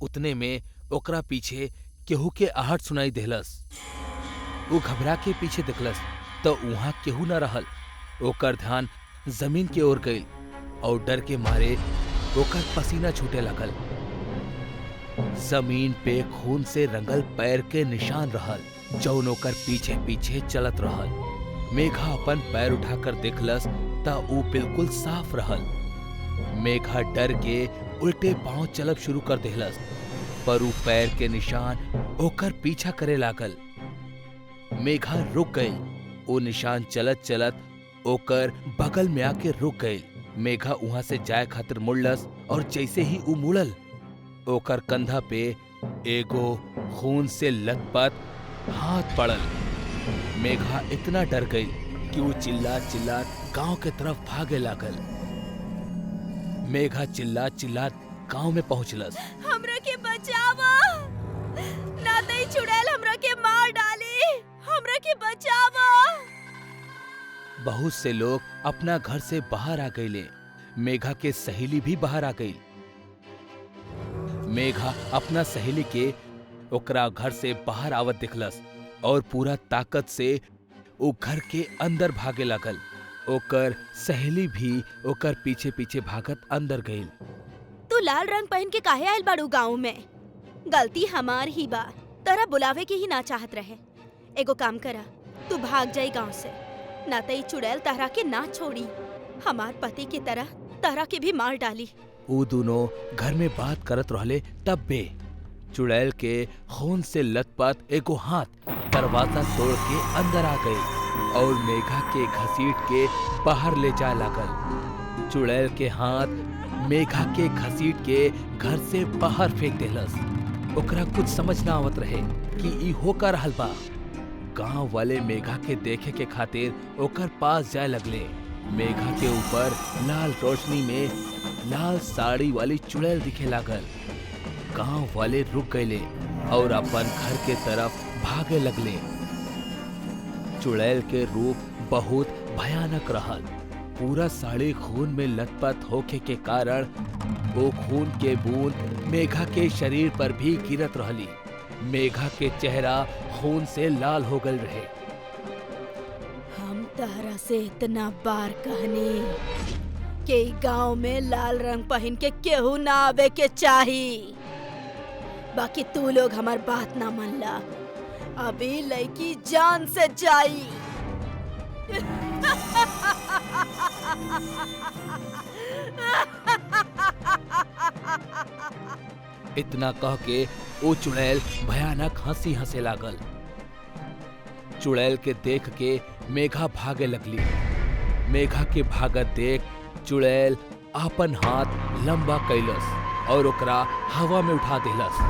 उतने में ओकरा पीछे केहू के आहट सुनाई देहलस। वो घबरा के पीछे देखलस तो वहां केहू न रहल। ओकर ध्यान जमीन के ओर गईल और डर के मारे ओकर पसीना छूटे लगल। जमीन पे खून से रंगल पैर के निशान रहल, जौन ओकर पीछे पीछे चलत रहल। मेघा अपन पैर उठाकर देखलस ता ऊ बिल्कुल साफ रहल। मेघा डर के उल्टे पांव चलब शुरू कर देहलस, पर ऊ पैर के निशान ओकर पीछा करे लागल। मेघा रुक गई। वो निशान चलत चलत ओकर बगल में आके रुक गई। मेघा वहां से जाए खातिर मुड़लस और जैसे ही ऊ मुड़ल, ओकर कंधा पे एगो खून से लथपथ हाथ पड़ल। मेघा इतना डर गई कि वो चिल्लात चिल्लात गांव के तरफ भागे लागल। मेघा चिल्लात चिल्लात गांव में पहुंचलस। हमरा के बचावा, ना दई चुड़ैल हमरा के मार डाली, हमरा के बचावा। बहुत से लोग अपना घर से बाहर आ गईले। मेघा के सहेली भी बाहर आ गई। मेघा अपना सहेली के ओकरा घर से बाहर आवत दिखलस और पूरा ताकत से वो घर के अंदर भागे लागल। ओकर सहेली भी ओकर पीछे पीछे भागत अंदर गई। तू लाल रंग पहन के काहे आइल बाड़ू गाँव में? गलती हमार ही बा, तरा बुलावे के ही ना चाहत रहे। एगो काम करा, तू भाग जाई गाँव से, ना तई चुड़ैल तहरा के ना छोड़ी। हमार पति की तरह तहरा के भी मार डाली। वो दोनों घर में बात करत रहले, तब बे चुड़ैल के खून से लथपथ एगो हाथ दरवाजा तोड़ के अंदर आ गई और मेघा के घसीट के बाहर ले जाए लागल। चुड़ैल के हाथ मेघा के घसीट के घर से बाहर फेंक देलस। ओकरा कुछ समझ ना आवत रहे कि ई होकर रहल बा। गांव वाले मेघा के देखे के खातिर ओकर पास जाए लगले। मेघा के ऊपर लाल रोशनी में लाल साड़ी वाली चुड़ैल दिखे लागल। गांव वाले रुक गए और अपन घर के तरफ भागे लगले। चुड़ैल के रूप बहुत भयानक रहल। पूरा साड़ी खून में लथपथ होके के कारण वो खून के बूंद मेघा के शरीर पर भी गिरत रहली। मेघा के चेहरा खून से लाल हो गल रहे। तारा से इतना बार कहनी कि गांव में लाल रंग पहन के केहू ना आवे के चाही, बाकी तू लोग हमार बात ना मनला। अभी लड़की जान से जाई। इतना कह के ओ चुड़ैल भयानक हंसी हंसे लागल। चुड़ैल के देख के मेघा भागे लगली। मेघा के भागत देख चुड़ैल आपन हाथ लंबा कैलस और ओकरा हवा में उठा देलस।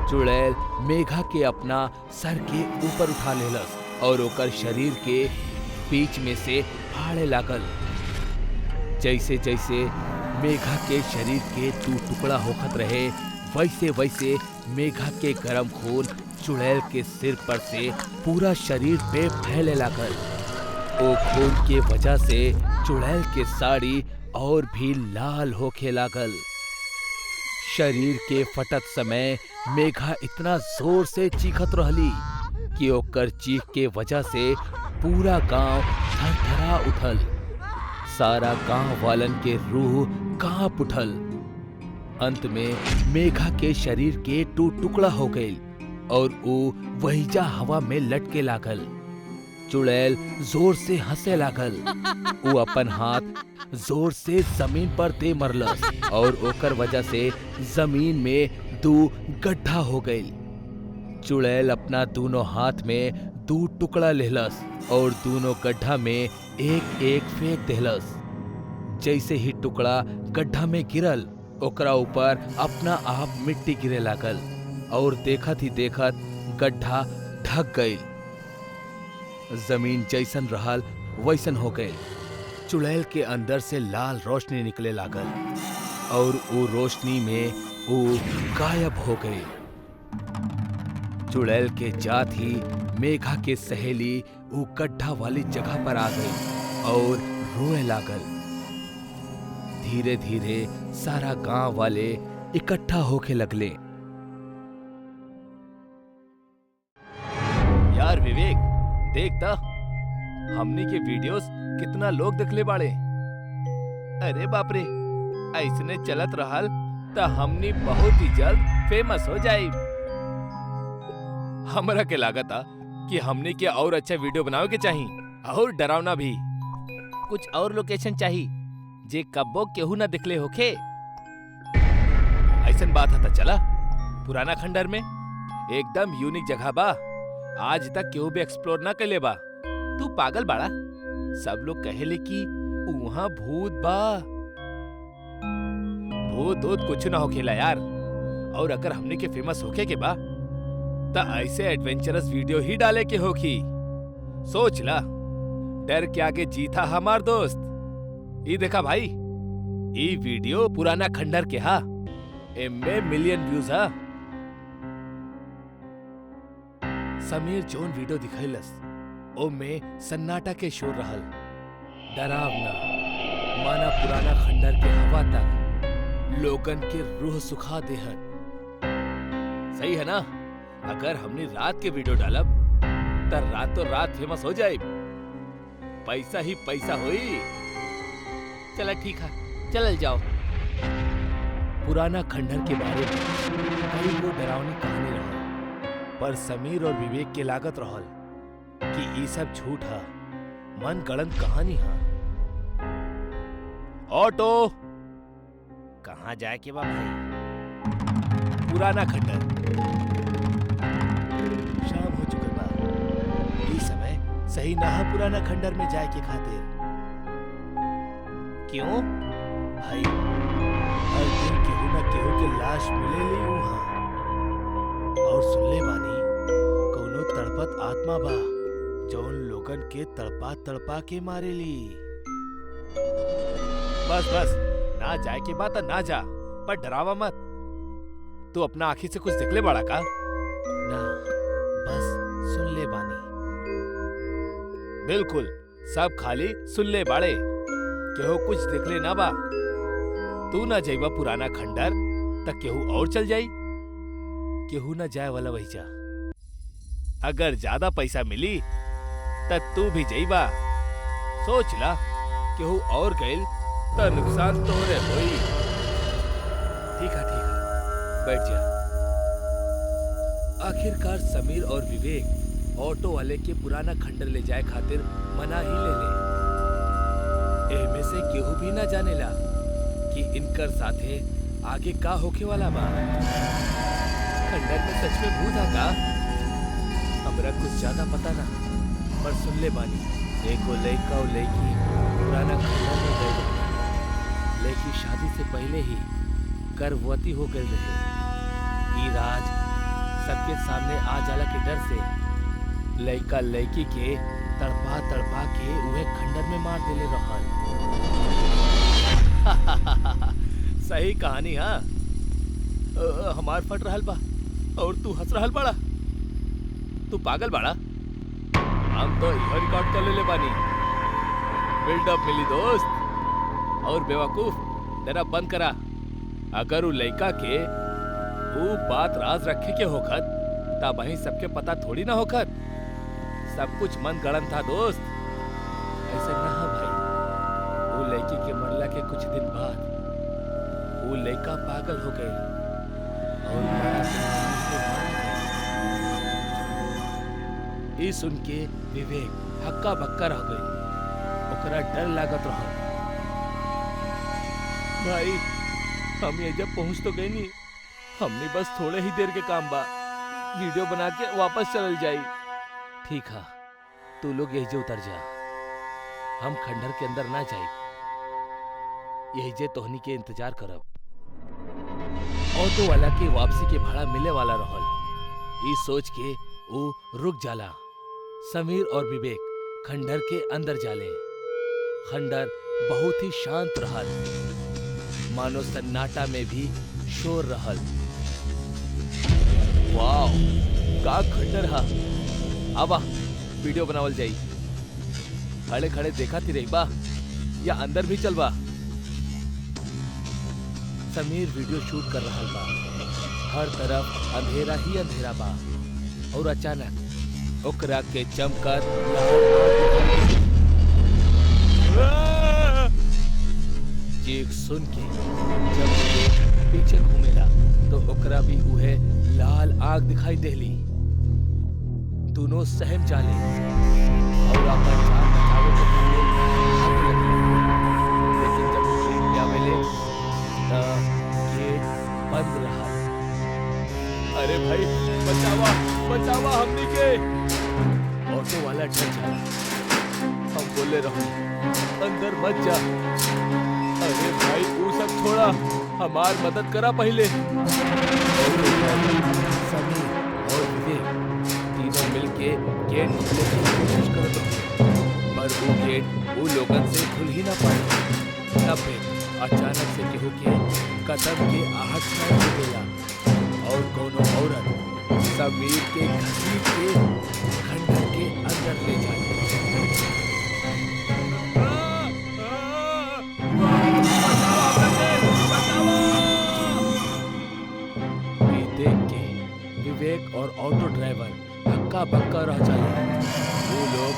चुड़ैल मेघा के अपना सर के ऊपर उठा लेलस और ओकर शरीर के बीच में से फाड़े लागल। जैसे जैसे मेघा के शरीर के टुकड़ा होखत रहे, वैसे वैसे मेघा के गरम खून चुड़ैल के सिर पर से पूरा शरीर पे फैले लागल। ओ खून के वजह से चुड़ैल के साड़ी और भी लाल होखे लागल। शरीर के फटत समय मेघा इतना जोर से चीखत रहली कि ओकर चीख के वजह से पूरा गांव थरथरा उठल। सारा गांव वालन के रूह कांप उठल। अंत में मेघा के शरीर के टुकड़ा हो गई और वो वहीजा हवा में लटके लागल। चुड़ैल जोर से हंसे लागल। वो अपन हाथ जोर से जमीन पर दे मरलस और ओकर वजह से जमीन में दो गड्ढा हो गई। चुड़ैल अपना दोनों हाथ में दो टुकड़ा लेहलस और दोनों गड्ढा में एक एक फेंक देहलस। जैसे ही टुकड़ा गड्ढा में गिरल, ओकरा ऊपर अपना आप मिट्टी गिरे लागल और देखत ही देखत गड्ढा ढक गई। जमीन जैसन रहल वैसन हो गई। चुड़ैल के अंदर से लाल रोशनी निकले लागल और वो रोशनी में वो गायब हो गई। चुड़ैल के जात ही मेघा के सहेली वो गड्ढा वाली जगह पर आ गई और रोए लागल। धीरे धीरे सारा गांव वाले इकट्ठा होके लगले। यार विवेक, देखता हमनी के वीडियोस कितना लोग देखले बाड़े। अरे बाप रे, ऐसने चलत रहल त हमनी बहुत ही जल्द फेमस हो जाई। हमरा के लागता कि हमनी के और अच्छा वीडियो बनावे के चाही और डरावना भी। कुछ और लोकेशन चाही जे कब्बो केहू ना दिखले होखे। ऐसन बात है त चला पुराना खंडर में एकदम यूनिक जगह बा। आज तक केहू भी एक्सप्लोर ना कैले बा। तू पागल बाड़ा? सब लोग कहेले कि वहाँ भूत बा। भूत कुछ ना होखेला यार। और अगर हमने के फेमस होके के बा त ऐसे एडवेंचरस वीडियो ही डाले के होखी। सोच ला, डर के आगे जीता हमार दोस्त। ये देखा भाई, ये वीडियो पुराना खंडर के हा। इनमें मिलियन व्यूज हा। समीर जोन वीडियो दिखैलस ओमे सन्नाटा के शोर रहल। डरावना माना पुराना खंडर के हवा तक लोगन के रूह सुखा देहत। सही है ना? अगर हमने रात के वीडियो डालब त रातों रात फेमस हो जाए। पैसा ही पैसा होई। चला ठीक है, चल जाओ। पुराना खंडर के बारे में कई गो डरावनी कहानी रहल, पर समीर और विवेक के लागत रहल कि ये सब झूठ है, मन गढ़ंत कहानी है। ऑटो, कहाँ जाए के बा भाई? पुराना खंडर। शाम हो चुके बा। ये समय सही ना है पुराना खंडर में जाए के खातिर। क्यों भाई? हर दिन केहू ना केहू के लाश मिलेली वहाँ। और सुनले बानी कोनो तड़पत आत्मा बा जौन लोगन के तड़पा तड़पा के मारेली। बस बस, ना जाए के बात ना जा, पर डरावा मत। तू अपना आँखी से कुछ दिखले बाड़ा का? ना, बस सुन ले बानी। बिल्कुल, सब खाली सुन ले बाड़े, केहू कुछ दिखले ना बा। तू ना जाइबा पुराना खंडर तक केहू और चल जाई। केहू ना जाए वाला वही जा। अगर ज्यादा पैसा मिली तब तू भी जाइबा, सोच ला केहू और गइल त नुकसान तोहरे होई। ठीक है बैठ जा। आखिरकार समीर और विवेक ऑटो वाले के पुराना खंडर ले जाए खातिर मना ही ले ले। एमे से केहू भी ना जानेला कि इनकर साथे आगे का होके वाला बा। खंडर में सच में भूत का? हमरा कुछ ज्यादा पता ना, पर सुन ले बानी एगो लड़का और लड़की पुराना खंडर में गए रहे। लड़की शादी से पहले ही गर्भवती हो गई रहे। ई राज सबके सामने आ जाला के डर से लड़का लड़की के तड़पा तड़पा के उहे खंडर में मार देले रहल। सही कहानी। हाँ हमार फट रहल बा और तू हंस रहल बड़ा। तू पागल बड़ा। हम तो यह रिकॉर्ड कर ले बानी। बिल्डअप मिली दोस्त। और बेवकूफ तेरा बंद करा। अगर वो लड़का के वो बात राज रखे के होखत तब वहीं सबके पता थोड़ी ना होखत। सब कुछ मन गढ़ंत था दोस्त। ऐसे ना हा भाई। वो लड़की के मरला के कुछ दिन बाद वो लड़का पागल हो गए और बड़ा बीमारी से मारा गए। ई सुन के विवेक हक्का बक्का रह गई। ओकरा डर लागत रहा। भाई हम ये जब पहुंच तो गए नहीं। हमने बस थोड़े ही देर के काम बा। वीडियो बना के वापस चल जाई। ठीक है तू लोग यही जे उतर जा। हम खंडर के अंदर ना जाए। यही जे तोहनी के इंतजार करब। ऑटो वाला के वापसी के भाड़ा मिले वाला रहल। ई सोच के वो रुक जाला। समीर और विवेक खंडर के अंदर जाले। खंडर बहुत ही शांत रहल। मानो सन्नाटा में भी शोर रहल। वाव का खंडर हा। आवा वीडियो बनावल जाई। खड़े खड़े देखा थी रही बा या अंदर भी चल बा। समीर वीडियो शूट कर रहा बा। हर तरफ अंधेरा ही अंधेरा बा और अचानक ओकरा के चमकर चीख सुन के जब वो पीछे घूमेला तो ओकरा भी उहे लाल आग दिखाई देली। दोनों सहम जाले और अपन जान बचावे के लिए भागने लगे। लेकिन जब वो गेट पे आवेले त गेट बंद रहा। अरे भाई बचावा बचावा हमनी के। ऑटो वाला डर जाला। हम बोले रहो अंदर मत जा। अरे भाई वो सब छोड़ा हमार मदद करा पहले। समीर और विवेक तीनों मिलके गेट खोलने की कोशिश करते हैं पर वो गेट वो लोगन से खुल ही ना पाए। तब फिर अचानक से केहू के कदम के आहट सुनाई देला और कोनो औरत समीर के घसीट के खंडर के अंदर ले जाए। विवेक और ऑटो ड्राइवर हक्का बक्का रह जाए। वो लोग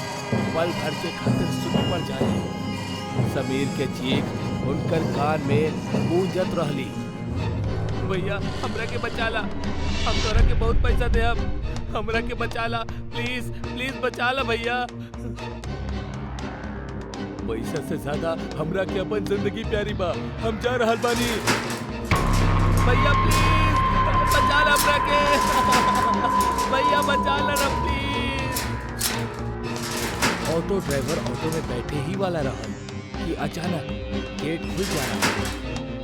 पल भर के खातिर सुन पड़ जाए। समीर के चीख उनकर कान में गूंजत रहली। भैया हमरा के बचाला। हम तोरा के बहुत पैसा दे। हमरा के बचाला। प्लीज प्लीज बचाला भैया। पैसा से ज्यादा हमरा के अपन जिंदगी प्यारी बा। हम जा रहल बानी। भैया प्लीज बचाला हमरा के। भैया बचाला ना प्लीज। ऑटो ड्राइवर ऑटो में बैठे ही वाला रहल कि अचानक गेट खुल जाना।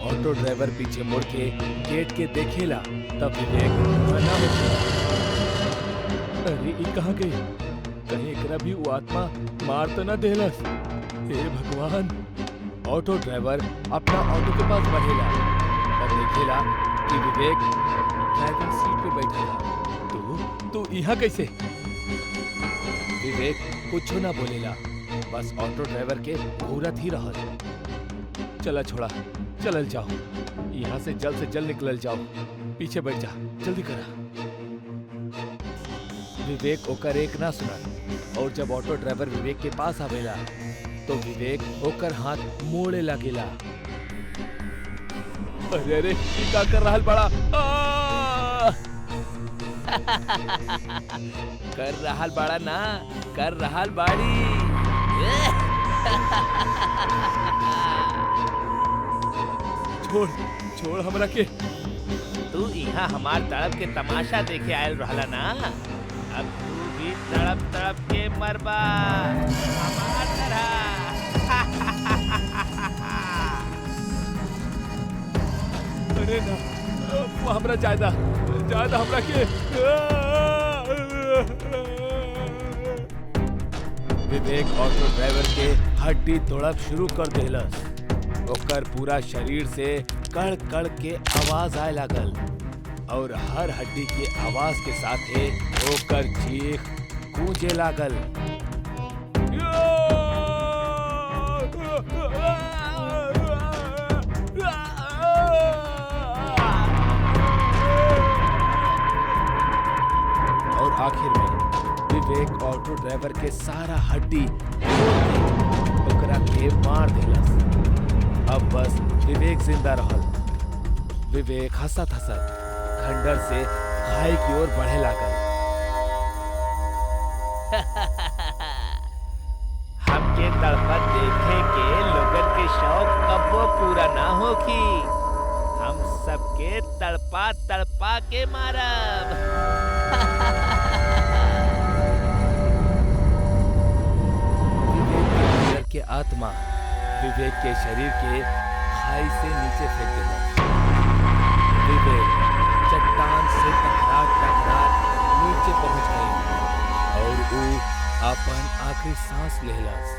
ऑटो ड्राइवर पीछे मुड़ के गेट के देखेला तब विवेक मना हो गया। अरे ये कहाँ गई? कहीं एकरा भी वो आत्मा मार तो ना देलस। हे भगवान। ऑटो ड्राइवर अपना ऑटो के पास बढ़ेला और देखेला कि विवेक ड्राइविंग सीट पे बैठा था। तू यहाँ कैसे? विवेक कुछ ना बोलेला। बस ऑटो ड्राइवर के घूरत ही रहल। चला छोड़ा चलल जाओ। यहाँ से जल्द निकलल जाओ। पीछे बैठ जा जल्दी करा। विवेक ओकर एक ना सुना और जब ऑटो ड्राइवर विवेक के पास आवेला तो विवेक ओकर हाथ मोड़े लगेला। अरे अरे ई का कर रहल बड़ा? कर रहल बड़ा ना, कर रहल बाड़ी। छोड़ छोड़ हमरा के। तू यहाँ हमार तड़प के तमाशा देखे आयल रहला ना, अब तू भी तड़प तड़प के मरबा हमार तरह। अरे ना, हमरा जायदा हमरा के। विवेक ऑटो ड्राइवर के हड्डी तोड़ब शुरू कर देलस। ओकर पूरा शरीर से कड़ कड़ के आवाज आए लागल और हर हड्डी के आवाज के साथे ओकर चीख गूंजे लागल। और आखिर में विवेक ऑटो ड्राइवर के सारा हड्डी तोड़ के ओकरा के मार देलस। अब बस विवेक जिंदा रहल। विवेक हंसत हंसत खंडर से खाई की ओर बढ़े लागल। हमके तड़पत देखे के लोगन के शौक कब्बो पूरा ना होखी। हम सबके तड़पा तड़पा के मारब। विवेक के आत्मा विवेक के शरीर के खाई से नीचे फेंक देगा। विवेक चट्टान से टकरा नीचे पहुंच गई और वो अपन आखिरी सांस लेहलस।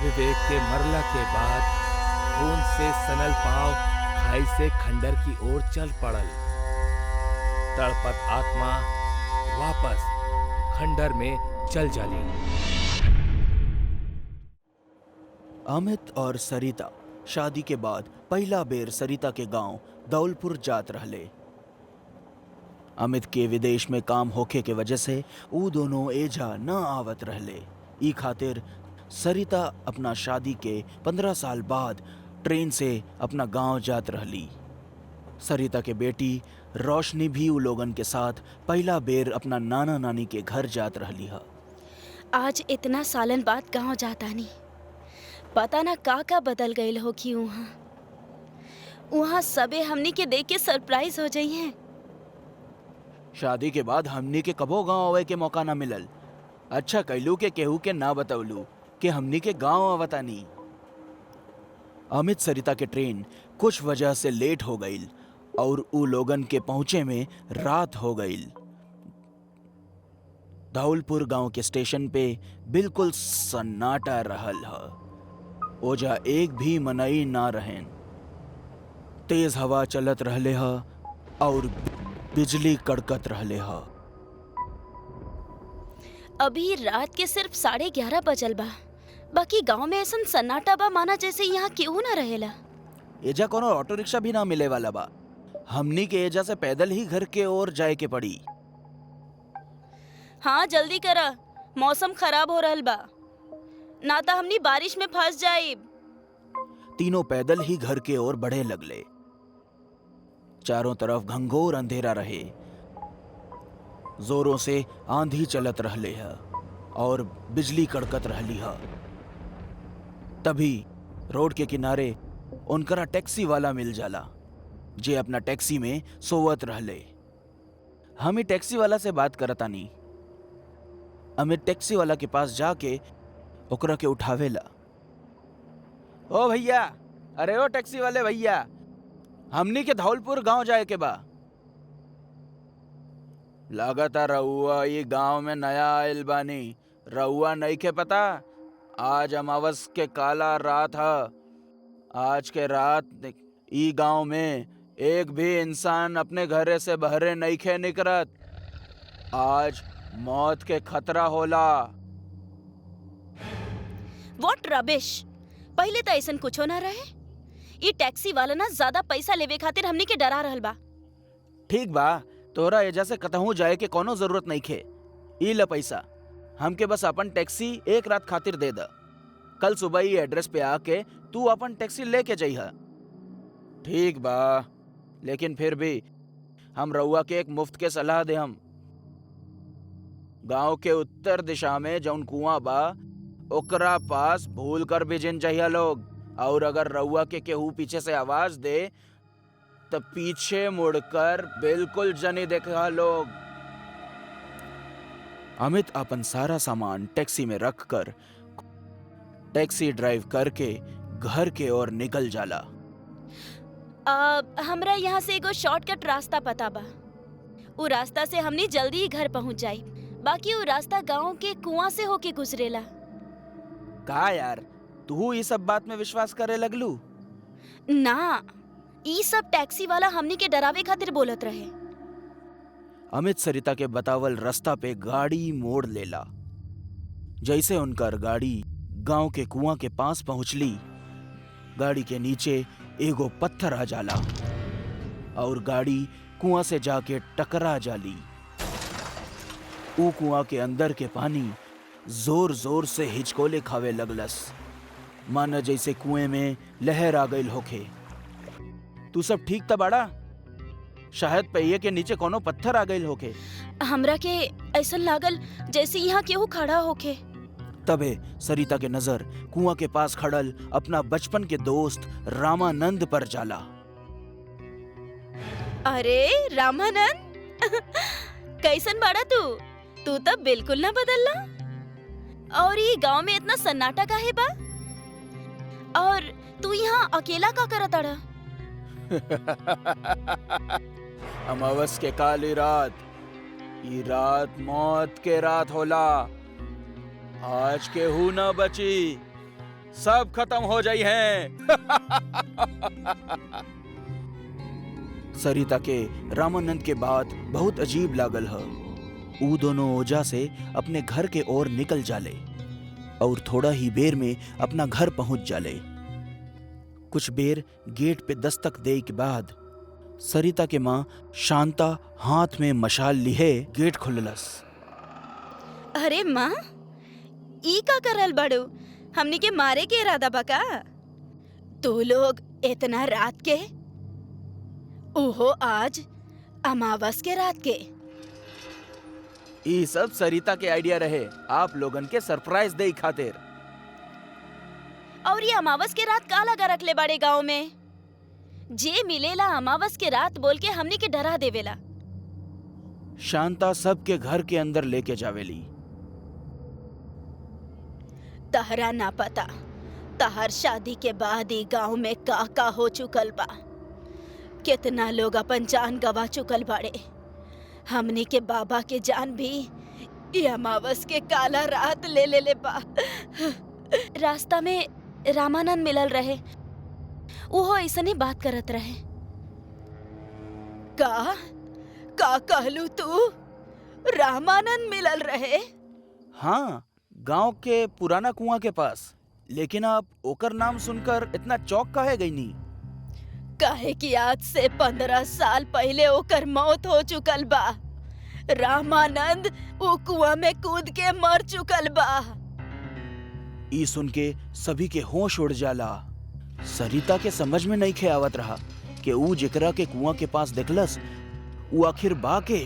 विवेक के मरला के बाद खून से सनल पांव खाई से खंडर की ओर चल पड़ल। तड़पत आत्मा वापस खंडर में चल जाली। अमित और सरिता शादी के बाद पहला बेर सरिता के गांव दौलपुर जात रहले। अमित के विदेश में काम होखे के वजह से ऊ दोनों एजा न आवत रहले। ई खातिर सरिता अपना शादी के 15 साल बाद ट्रेन से अपना गांव जात रहली। सरिता के बेटी रोशनी भी ऊ लोगन के साथ पहला बेर अपना नाना नानी के घर जात रहली है। आज इतना सालन बाद गांव जातानी, पता ना का बदल गईल हो कि वहाँ सबे हमनी के देख के सरप्राइज हो जाई हैं। शादी के बाद हमनी के कबो गांव आवे के मौका ना मिलल। अच्छा कैलू के केहू के ना बतौलू कि हमनी के गांव आवतानी। अमित सरिता के ट्रेन कुछ वजह से लेट हो गईल और ऊ लोगन के पहुंचे में रात हो गईल। धौलपुर गांव के स्टेशन पे बिल्कुल सन्नाटा रहल ह। ओजा एक भी मनई ना रहेन। तेज हवा चलत रहले ह और बिजली कड़कत रहले ह। अभी रात के सिर्फ 11:30 बजल बा, बाकी गांव में ऐसा सन्नाटा बा माना जैसे यहाँ केहू ना रहेला। एजा कोनो ऑटो रिक्शा भी ना मिले वाला बा। हमनी के एजा से पैदल ही घर के ओर जाए के पड़ी। हाँ जल्दी करा, मौसम खराब हो रहल बा, ना तो हमनी बारिश में फंस जाइब। तीनों पैदल ही घर के ओर बढ़े लगले। चारों तरफ घंघोर अंधेरा रहे। जोरों से आंधी चलत रहले है और बिजली कड़कत रहली है। तभी रोड के किनारे उनकरा टैक्सी वाला मिल जाला, जे अपना टैक्सी में सोवत रहले। हम ही टैक्सी वाला से बात करतानी। अमित टैक्सी वाला के पास जाके ओकरा के उठावेला। ओ भैया, अरे ओ टैक्सी वाले भैया, हमनी के धौलपुर गांव जाए के बा। लागता रउआ ये गांव में नया आइल बानी। रउआ नहीं के पता, आज अमावस के काला रात है। आज के रात ई गांव में एक भी इंसान अपने घरे से बहरे नहीं खे निकरत। आज मौत के खतरा होला। व्हाट रबिश, पहले तो ऐसा कुछ ना रहे। ये टैक्सी वाला ना ज्यादा पैसा लेवे खातिर हमनी के डरा रहल बा। ठीक बा, तोरा एजा से कतहू जाए के कोनो जरूरत नहीं खे। ई ल पैसा, हमके बस अपन टैक्सी एक रात खातिर दे द। कल सुबह ही एड्रेस पे आके तू अपन टैक्सी लेके जइहा। ठीक बा, लेकिन फिर भी हम रउआ के एक मुफ्त के सलाह दे। हम गांव के उत्तर दिशा में जौन कुआं बा ओकरा पास भूल कर भी जिन जइहा लोग। और अगर रउआ के केहू पीछे से आवाज दे तो पीछे मुड़कर बिल्कुल जनी देखा लोग। अमित अपन सारा सामान टैक्सी में रखकर टैक्सी ड्राइव करके घर के ओर निकल जाला। हमरा यहाँ से एगो शॉर्टकट रास्ता पता बा। उ रास्ता से हमनी जल्दी ही घर पहुँच जाई। बाकी उ रास्ता गांव के कुआं से होके गुजरेला। का यार, तू ये सब बात में विश्वास करे लगलू? ना, ई सब टैक्सी वाला हमनी के डरावे खातिर बोलत रहे। अमित सरिता के बतावल रास्ता पे गाड़ी मोड़ लेला। जैसे उनकर गाड़ी गांव के कुआं के पास पहुंचली, गाड़ी के नीचे एगो पत्थर आ जाला और गाड़ी कुआं से जाके टकरा जाली। ऊ कुआं के अंदर के पानी जोर जोर से हिचकोले खावे लगलस, माना जैसे कुएं में लहर आ गई होखे। तू सब ठीक था बाड़ा? शायद पहिए के नीचे कोनो पत्थर आ गई होखे। हमरा के ऐसा लागल जैसे यहाँ केहू खड़ा होके। तबे सरिता के नजर कुआं के पास खड़ल अपना बचपन के दोस्त रामानंद पर जाला। अरे रामानंद, कैसन बाड़ा तू? तू तो बिल्कुल ना बदलला। और ये गांव में इतना सन्नाटा काहे बा? और तू यहाँ अकेला का करत अड़ा? अमावस के काली रात, ये रात मौत के रात होला। आज केहू न बची, सब खत्म हो जाई हैं। सरिता के रामानंद के बात बहुत अजीब लागल है। ऊ दोनों ओजा से अपने घर के ओर निकल जाले और थोड़ा ही बेर में अपना घर पहुंच जाले। कुछ बेर गेट पे दस्तक दे के बाद सरिता के माँ शांता हाथ में मशाल लिए गेट खुललस। अरे माँ, ई का करल बड़ू? हमनी के मारे के इरादा बका? तू लोग इतना रात के, ओहो आज अमावस के रात के। ये सब सरिता के आइडिया रहे, आप लोगन के सरप्राइज दे खातिर। और ये अमावस के रात का लगा रखले बड़े गांव में? जे मिलेला अमावस के रात बोल के हमनी के डरा देवेला। शांता सबके घर के अंदर लेके जावेली। तहरा ना पता, तहर शादी के बाद ही गांव में का हो चुकल बा। कितना लोग अपन जान गवा चुकल बाड़े। हमनी के बाबा के जान भी ये अमावस के काला रात ले बा। रास्ता में रामानंद मिलल रहे, वो ऐसने बात करत रहे। का कहलू तू? रामानंद मिलल रहे? हाँ, गांव के पुराना कुआं के पास। लेकिन आप ओकर नाम सुनकर इतना चौंक काहे गईनी? काहे कि आज से 15 साल पहले ओकर मौत हो चुकल बा। रामानंद वो कुआं में कूद के मर चुकल बा। ई सुन के सभी के होश उड़ जाला। सरिता के समझ में नहीं खे आवत रहा कि ऊ जेकरा के कुआं के पास देखलस ऊ आखिर बा के।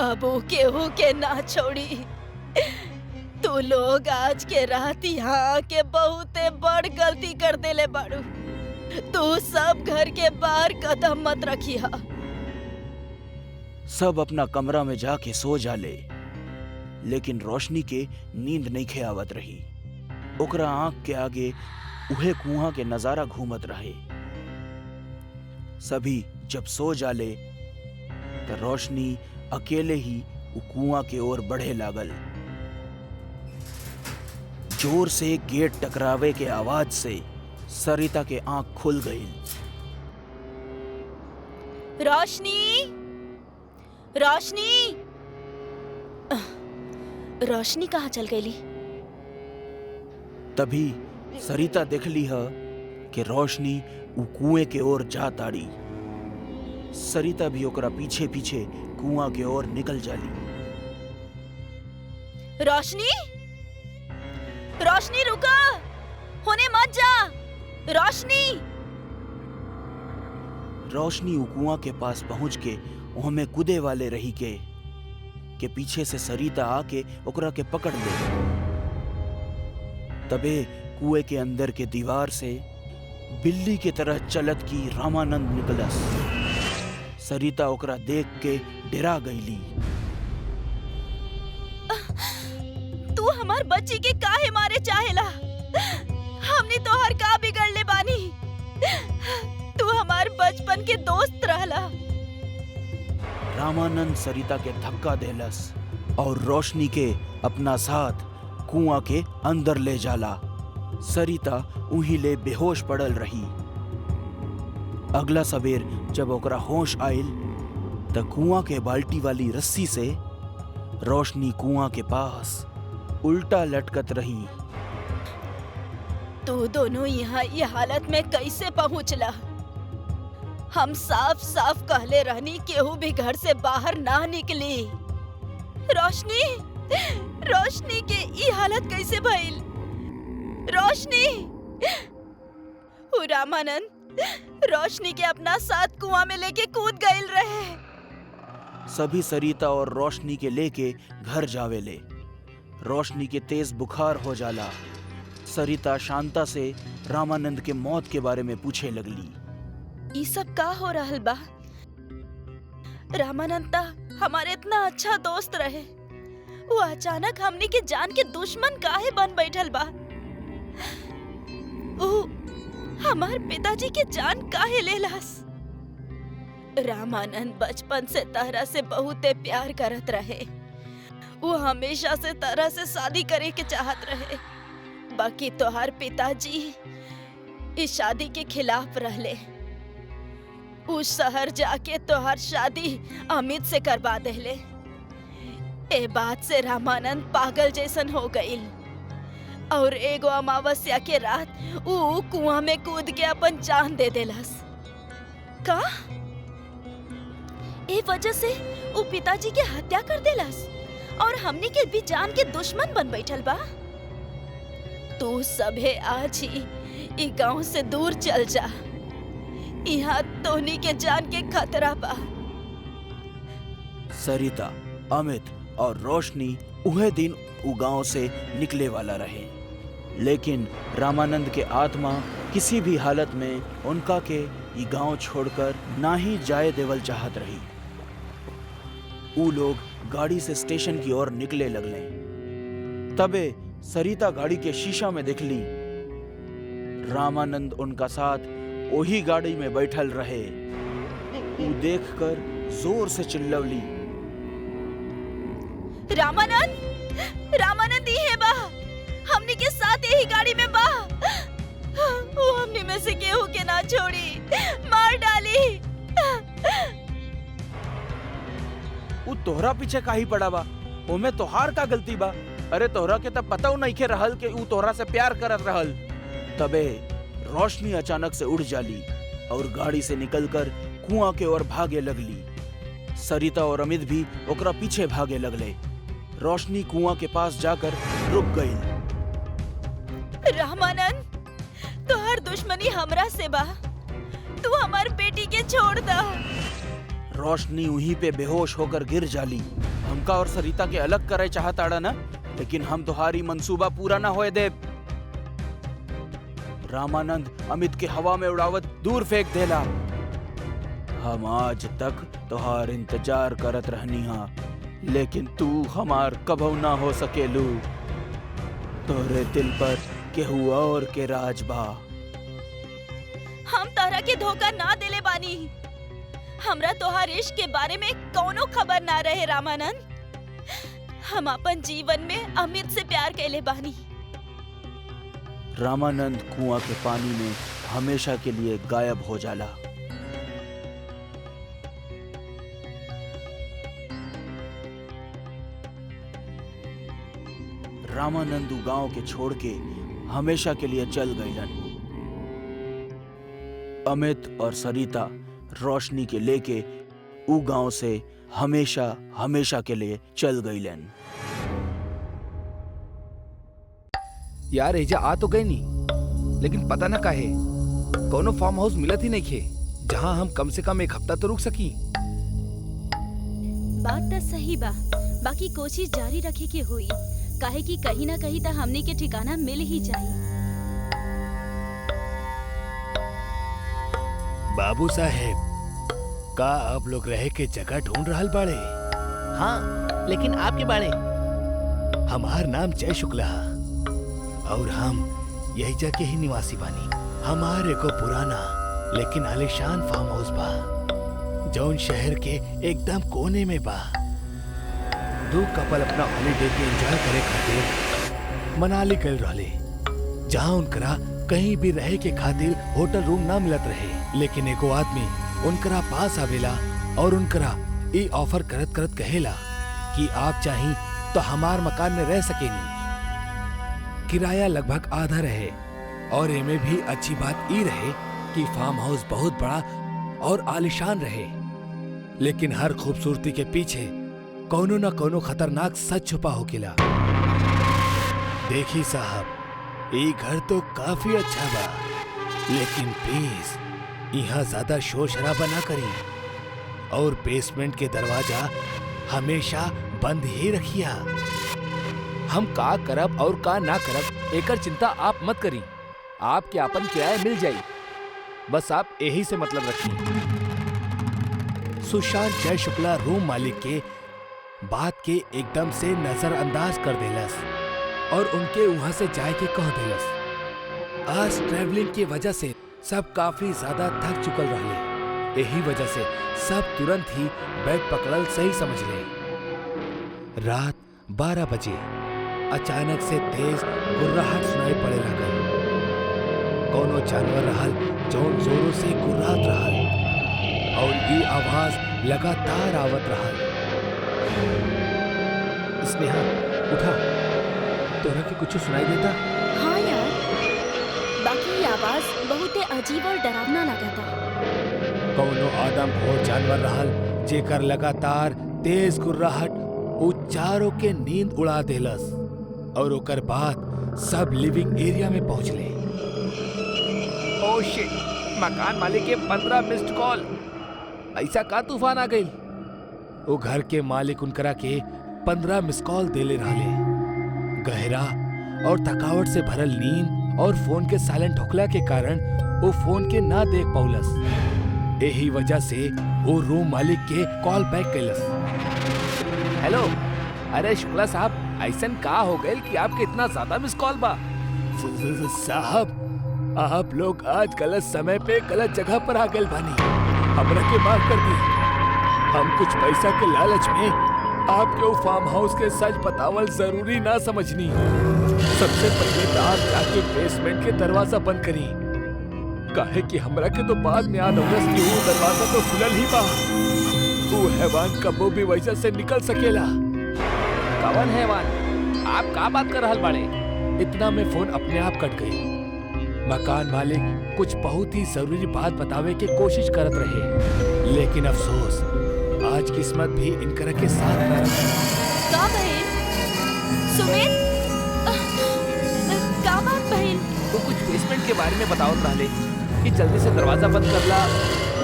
अब वो केहू के ना छोड़ी। तू लोग आज के रात यहाँ आके बहुते बड़ गलती कर देले बाड़ू। तू सब घर के बाहर कदम मत रखिया। सब अपना कमरा में जाके सो जाले, लेकिन रोशनी के नींद नहीं खे आवत रही। ओकरा आंख के आगे उहे कुआं के नजारा घूमत रहे। सभी जब सो जाले तो रोशनी अकेले ही उ कुआं के ओर बढ़े लागल। जोर से गेट टकरावे के आवाज से सरिता के आंख खुल गई। रोशनी, रोशनी, रोशनी कहाँ चल गई? तभी सरिता देखली है कि रोशनी उ कुएं के ओर जा ताड़ी। सरिता भी ओकरा पीछे पीछे कुआं के ओर निकल जाली। रोशनी, रोशनी रुको, होने मत जा। रोशनी। रोशनी उ कुआं के पास पहुंच के ओहमे कूदे वाले रही के पीछे से सरिता आके ओकरा के पकड़ ले। तबे कुएं के अंदर के दीवार से बिल्ली के तरह चलत की रामानंद निकलस। सरिता ओकरा देख के डरा गईली। तू हमार बच्ची के काहे मारे चाहेला? हमने तो हर का बिगड़ले बानी। तू हमार बचपन के दोस्त रहला। रामानंद सरिता के धक्का देलस और रोशनी के अपना साथ कुआं के अंदर ले जाला। सरिता उही ले बेहोश पड़ल रही। अगला सवेर जब ओकरा होश आइल त कुआं के बाल्टी वाली रस्सी से रोशनी कुआं के पास उल्टा लटकत रही। तू दोनों यहाँ ये हालत में कैसे पहुँचला? हम साफ साफ कहले रहनी केहू भी घर से बाहर ना निकली। रोशनी, रोशनी के ये हालत कैसे भइल? रोशनी, रामानंद रोशनी के अपना साथ कुआं में लेके कूद गइल रहे। सभी सरिता और रोशनी के लेके घर जावेले। रोशनी के तेज बुखार हो जाला। सरिता शांता से रामानंद के मौत के बारे में पूछे लगली। ये सब का हो रहल बा? रामानंद ता हमारे इतना अच्छा दोस्त रहे, वो अचानक हमनी के जान के दुश्मन काहे बन बैठल बा? वो हमार पिताजी के जान काहे लेलास? रामानंद बचपन से तारा से बहुते प्यार करत रहे। वो हमेशा से तारा से शादी करे के चाहत रहे। बाकी तोहार पिताजी इस शादी के खिलाफ रहले। उस शहर जाके तोहार शादी अमित से करवा देले। ए बात से रामानंद पागल जैसन हो गईल और एगो अमावस्या के रात वो कुआं में कूद के अपन जान दे देलस। का ए वजह से वो पिताजी के हत्या कर देलस और हमनी के भी जान के दुश्मन बन बैठल बा। तू सभे आज ही ई गांव से दूर चल जा। यहाँ तोहनी के जान के खतरा बा। सरिता, अमित और रोशनी उहे दिन उ गांव से निकले वाला रहे, लेकिन रामानंद के आत्मा किसी भी हालत में उनका के ये गांव छोड़कर ना ही जाए देवल चाहत रही। उ लोग गाड़ी से स्टेशन की ओर निकले लगले। तबे सरिता गाड़ी के शीशा में दिखली। रामानंद उनका साथ वही गाड़ी में बैठल रहे। उ देखकर जोर से चिल्लवली। रामानंद, रामानंद ही है बा। हमनी के साथ यही गाड़ी में बा। वो हमनी में से केहू के ना छोड़ी, मार डाली। उ तोहरा पीछे काहे पड़ा बा? ओमे तोहार का गलती बा? अरे तोहरा के तब पता नहीं के रहल के उ तोहरा से प्यार करत रहल। तबे रोशनी अचानक से उड़ जाली और गाड़ी से निकलकर कुआं के ओर भागे लगली। सरिता और अमित भी ओकरा पीछे भागे लगले। रोशनी कुआं के पास जाकर रुक गई। रामानंद, तोहर दुश्मनी हमरा से बा। तू हमार बेटी के छोड़ दा। रोशनी वहीं पे बेहोश होकर गिर जाली। हमका और सरिता के अलग करे चाहताड़ा ना, लेकिन हम तुम्हारी मंसूबा पूरा ना होए दे। रामानंद अमित के हवा में उड़ावत दूर फेंक देला। हम आज तक तोहार इंतजार करत रहनी हा, लेकिन तू हमार कभू ना हो सकेलू। तोरे दिल पर केहू और के राज बा। हम तोहरा के धोखा ना देले बानी। हमरा तोहार इश्क के बारे में कोनो खबर ना रहे रामानंद। हम अपन जीवन में अमित से प्यार कैले बानी। रामानंद कुआं के पानी में हमेशा के लिए गायब हो जाला। रामानंद गांव के छोड़ के हमेशा के लिए चल गईलन। अमित और सरिता रोशनी के लेके उ गांव से हमेशा हमेशा के लिए चल गईलन। यार एजा आ तो गए नहीं, लेकिन पता ना काहे कोनो फार्म हाउस मिलत ही नहीं खे जहाँ हम कम से कम एक हफ्ता तो रुक सकी। बात तो सही बा, बाकी कोशिश जारी रखे के हुई, काहे कि कहीं ना कहीं तो हमने के ठिकाना मिल ही जाए। बाबू साहेब, का आप लोग रहे के जगह ढूंढ रहल बाड़े? हाँ, लेकिन आपके बाड़े? हमार नाम जय शुक्ला और हम यही जगह ही निवासी बानी। हमारे को पुराना लेकिन आलीशान फार्म हाउस बा जौन शहर के एकदम कोने में बा। दो कपल अपना हॉलीडे के एंजॉय करे खातिर मनाली गए रहले, जहाँ उनकरा कहीं भी रहे के खातिर होटल रूम ना मिलत रहे। लेकिन एगो आदमी उनकरा पास आवेला और उनकरा ई ऑफर करत करत कहेला कि आप चाही तो हमार मकान में रह सकेनी। किराया लगभग आधा रहे और एमे भी अच्छी बात ई रहे कि फार्म हाउस बहुत बड़ा और आलीशान रहे, लेकिन हर खूबसूरती के पीछे कोनो न कोनो खतरनाक सच छुपा होकेला। देखी साहब, ये घर तो काफी अच्छा बा, लेकिन प्लीज यहाँ ज्यादा शोर शराबा ना करी और बेसमेंट के दरवाजा हमेशा बंद ही रखिया। हम का करब और का ना करब एकर चिंता आप मत करी, आपके आपन किराया मिल जाई, बस आप यही से मतलब रखिए। सुशांत जय शुक्ला रूम मालिक के बात के एकदम से नजरअंदाज कर देलस और उनके वहां से जाए के कह देलस। आज ट्रैवलिंग की वजह से सब काफी ज्यादा थक चुकल रहे, यही वजह से सब तुरंत ही बेड पकड़ल सही समझ ले। रात 12 बजे अचानक से तेज गुर्राहट सुनाई पड़े लगल। कोनो जानवर रहल जौन जोरों से गुर्रात रहल और ये आवाज लगातार आवत रहल। स्नेहा उठा, तोरा के कुछ सुनाई देता? हाँ यार, बाकी ये आवाज बहुत अजीब और डरावना लगा था। कौनो आदमखोर जानवर रहल जेकर लगातार तेज गुर्राहट उ चारों के नींद उड़ा देलस और ओकर बाद सब लिविंग एरिया में पहुंचले। ओह शिट, मकान मालिक के 15 मिस्ड कॉल, ऐसा का तूफान आ गई? वो घर के मालिक उनकरा के 15 मिस कॉल देले रहले। गहरा और थकावट से भरल नींद और फोन के साइलेंट होखला के कारण वो फोन के ना देख पौलस। यही वजह से वो रूम मालिक के कॉल बैक कैलस। हेलो, अरे शुक्ला साहब, ऐसन का हो गए कि आपके इतना ज्यादा मिस कॉल बा? साहब, आप लोग आज गलत समय पे गलत जगह पर आ गए बानी, हमरा के माफ कर दी। हम कुछ पैसा के लालच में आपके वो फार्म हाउस के सच बतावल जरूरी ना समझनी। सबसे पहले तो आप जाके बेसमेंट के दरवाजा बंद करी, काहे कि हमरा के तो बाद में याद होगा कि वो दरवाजा तो खुलल ही बा। वो हैवान कबो भी वैसा से निकल सकेला। कौन हैवान? आप का बात कर रहल बाड़े? इतना में फोन अपने आप कट गई। मकान मालिक कुछ बहुत ही जरूरी बात बतावे के कोशिश करत रहे, लेकिन अफसोस आज किस्मत भी इनकरा के साथ न रही। का बहन? सुमित? का बात बहन? वो कुछ बेसमेंट के बारे में बतावत रहले कि जल्दी से दरवाजा बंद करला,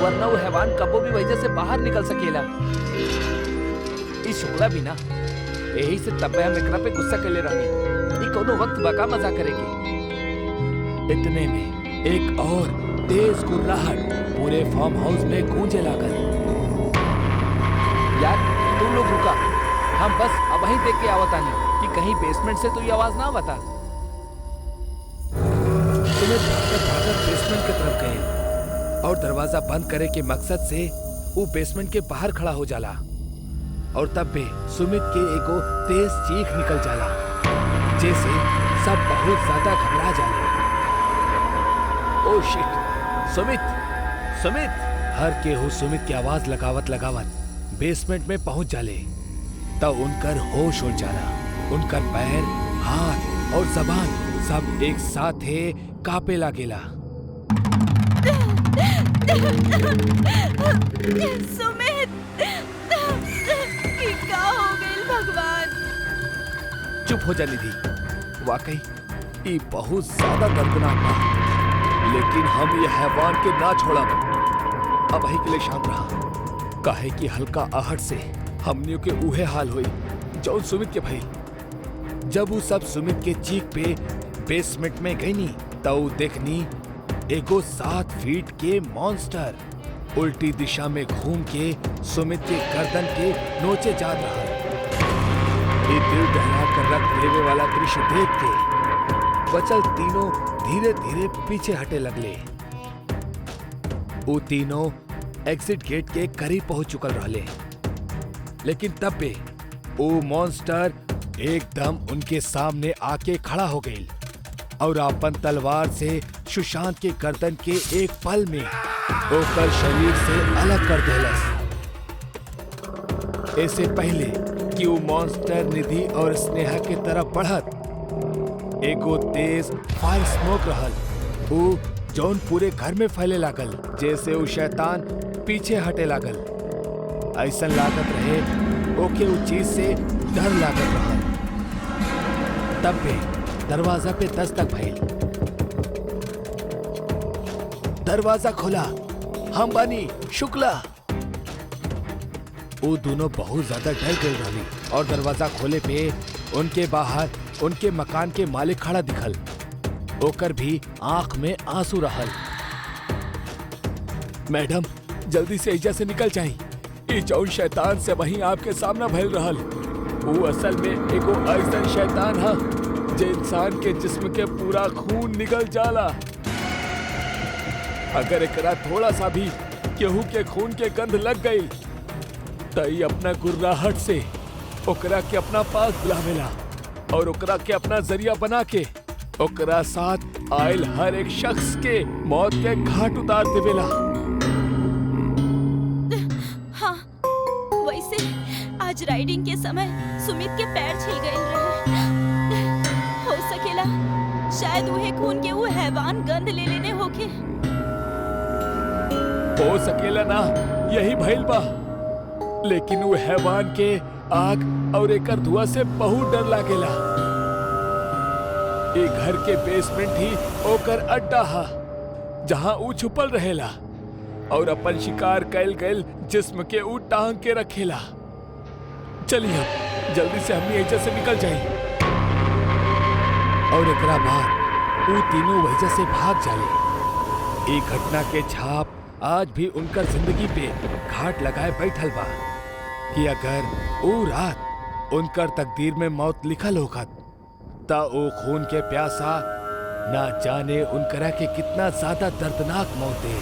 वरना वो हैवान कबो भी वजह से बाहर निकल सकेला। इस शुक्ला भी ना, यही से तब हम एकरा पे गुस्सा कैले रहनी। ये कोनो वक्त बका मजा करेगी। इतने में एक और तेज गुर्राहट पूरे फार्म हाउस में गूंजे लागल। यार तुम लोग रुका, हम बस अब वहीं देख के आवतानी कि कहीं बेसमेंट से तो ये आवाज ना बता। तुम्हें भागकर बेसमेंट की तरफ गए और दरवाजा बंद करे के मकसद से वो बेसमेंट के बाहर खड़ा हो जाला और तब भी सुमित के एगो तेज चीख निकल जाला, जैसे सब बहुत ज्यादा घबरा जाले। Oh shit, Sumit, Sumit! हर केहू सुमित की आवाज लगावत लगावत बेसमेंट में पहुंच जाले। तब उनकर होश उड़ जाला, उनकर पैर, हाथ और जबान सब एक साथ कांपे लागेला। सुमित! क्या हो गई भगवान? चुप हो जा निधि, वाकई ई बहुत ज्यादा दर्दनाक बा, लेकिन हम ये हैवान के ना छोड़ब। अब ही के लिए शांत रहा, काहे कि हल्का आहट से हमनियों के उहे हाल हुई जौन सुमित के भई। जब वो सब सुमित के चीख पे बेसमेंट में गई नी तब देखनी एगो 7 फीट के मॉन्स्टर उल्टी दिशा में घूम के सुमित के गर्दन के नोचे जा रहा। ये दिल दहला कर रख देने वाला दृश्य देख के बचल तीनों धीरे धीरे पीछे हटे लगले। वो तीनों एग्जिट गेट के करीब पहुंच चुकल रहले, लेकिन तब पे वो मॉन्स्टर एकदम उनके सामने आके खड़ा हो गई और अपन तलवार से सुशांत के गर्दन के एक पल में ओकर शरीर से अलग कर देलस। ऐसे पहले कि वो मॉन्स्टर निधि और स्नेहा के तरफ बढ़त एगो तेज फायर स्मोक रहल, वो जौन पूरे घर में फैले लागल, जैसे वो शैतान पीछे हटे लागल। ऐसा लागत रहे ओके उस चीज से डर लागत रहल। तब पे दरवाजा पे दस्तक भइल। दरवाजा खुला, हम बानी शुक्ला। वो दोनों बहुत ज्यादा डर गए रहली और दरवाजा खोले पे उनके बाहर उनके मकान के मालिक खड़ा दिखल। ओकर भी आंख में आंसू रहल। मैडम जल्दी से एजा से निकल जाई, ई जौन शैतान से वहीं आपके सामना भइल रहल वो असल में एगो ऐसा शैतान है जे इंसान के जिस्म के पूरा खून निकल जाला। अगर एकरा थोड़ा सा भी केहू के खून के गंध लग गई तो ई अपना गुर्राहट से ओकरा के अपना पास बुलावेला और ओकरा के अपना जरिया बना के ओकरा साथ आयल हर एक शख्स के मौत के घाट उतार देवेला। हाँ, वैसे आज राइडिंग के समय सुमित के पैर छिल गए रहे। हो सकेला शायद उहे खून के वो हैवान गंध ले लेने होके। हो सकेला ना, यही भइल बा, लेकिन वो हैवान के आग और एकर धुआं से बहुत डर लागेला। ए घर के बेसमेंट ही ओकर अड्डा हा जहां ऊ छुपल रहेला और अपन शिकार कैल गैल जिस्म के ऊ टांग के रखेला। चलिए अब जल्दी से हमनी एजा से निकल जाई। और एकरा बाद ऊ तीनों वजह से भाग जाले। एक घटना के छाप आज भी उनकर जिंदगी पे घाट लगाए बैठल बा कि अगर वो रात उनकर तकदीर में मौत लिखल होखत ता ओ खून के प्यासा ना जाने उनकरा के कितना ज्यादा दर्दनाक मौत दे।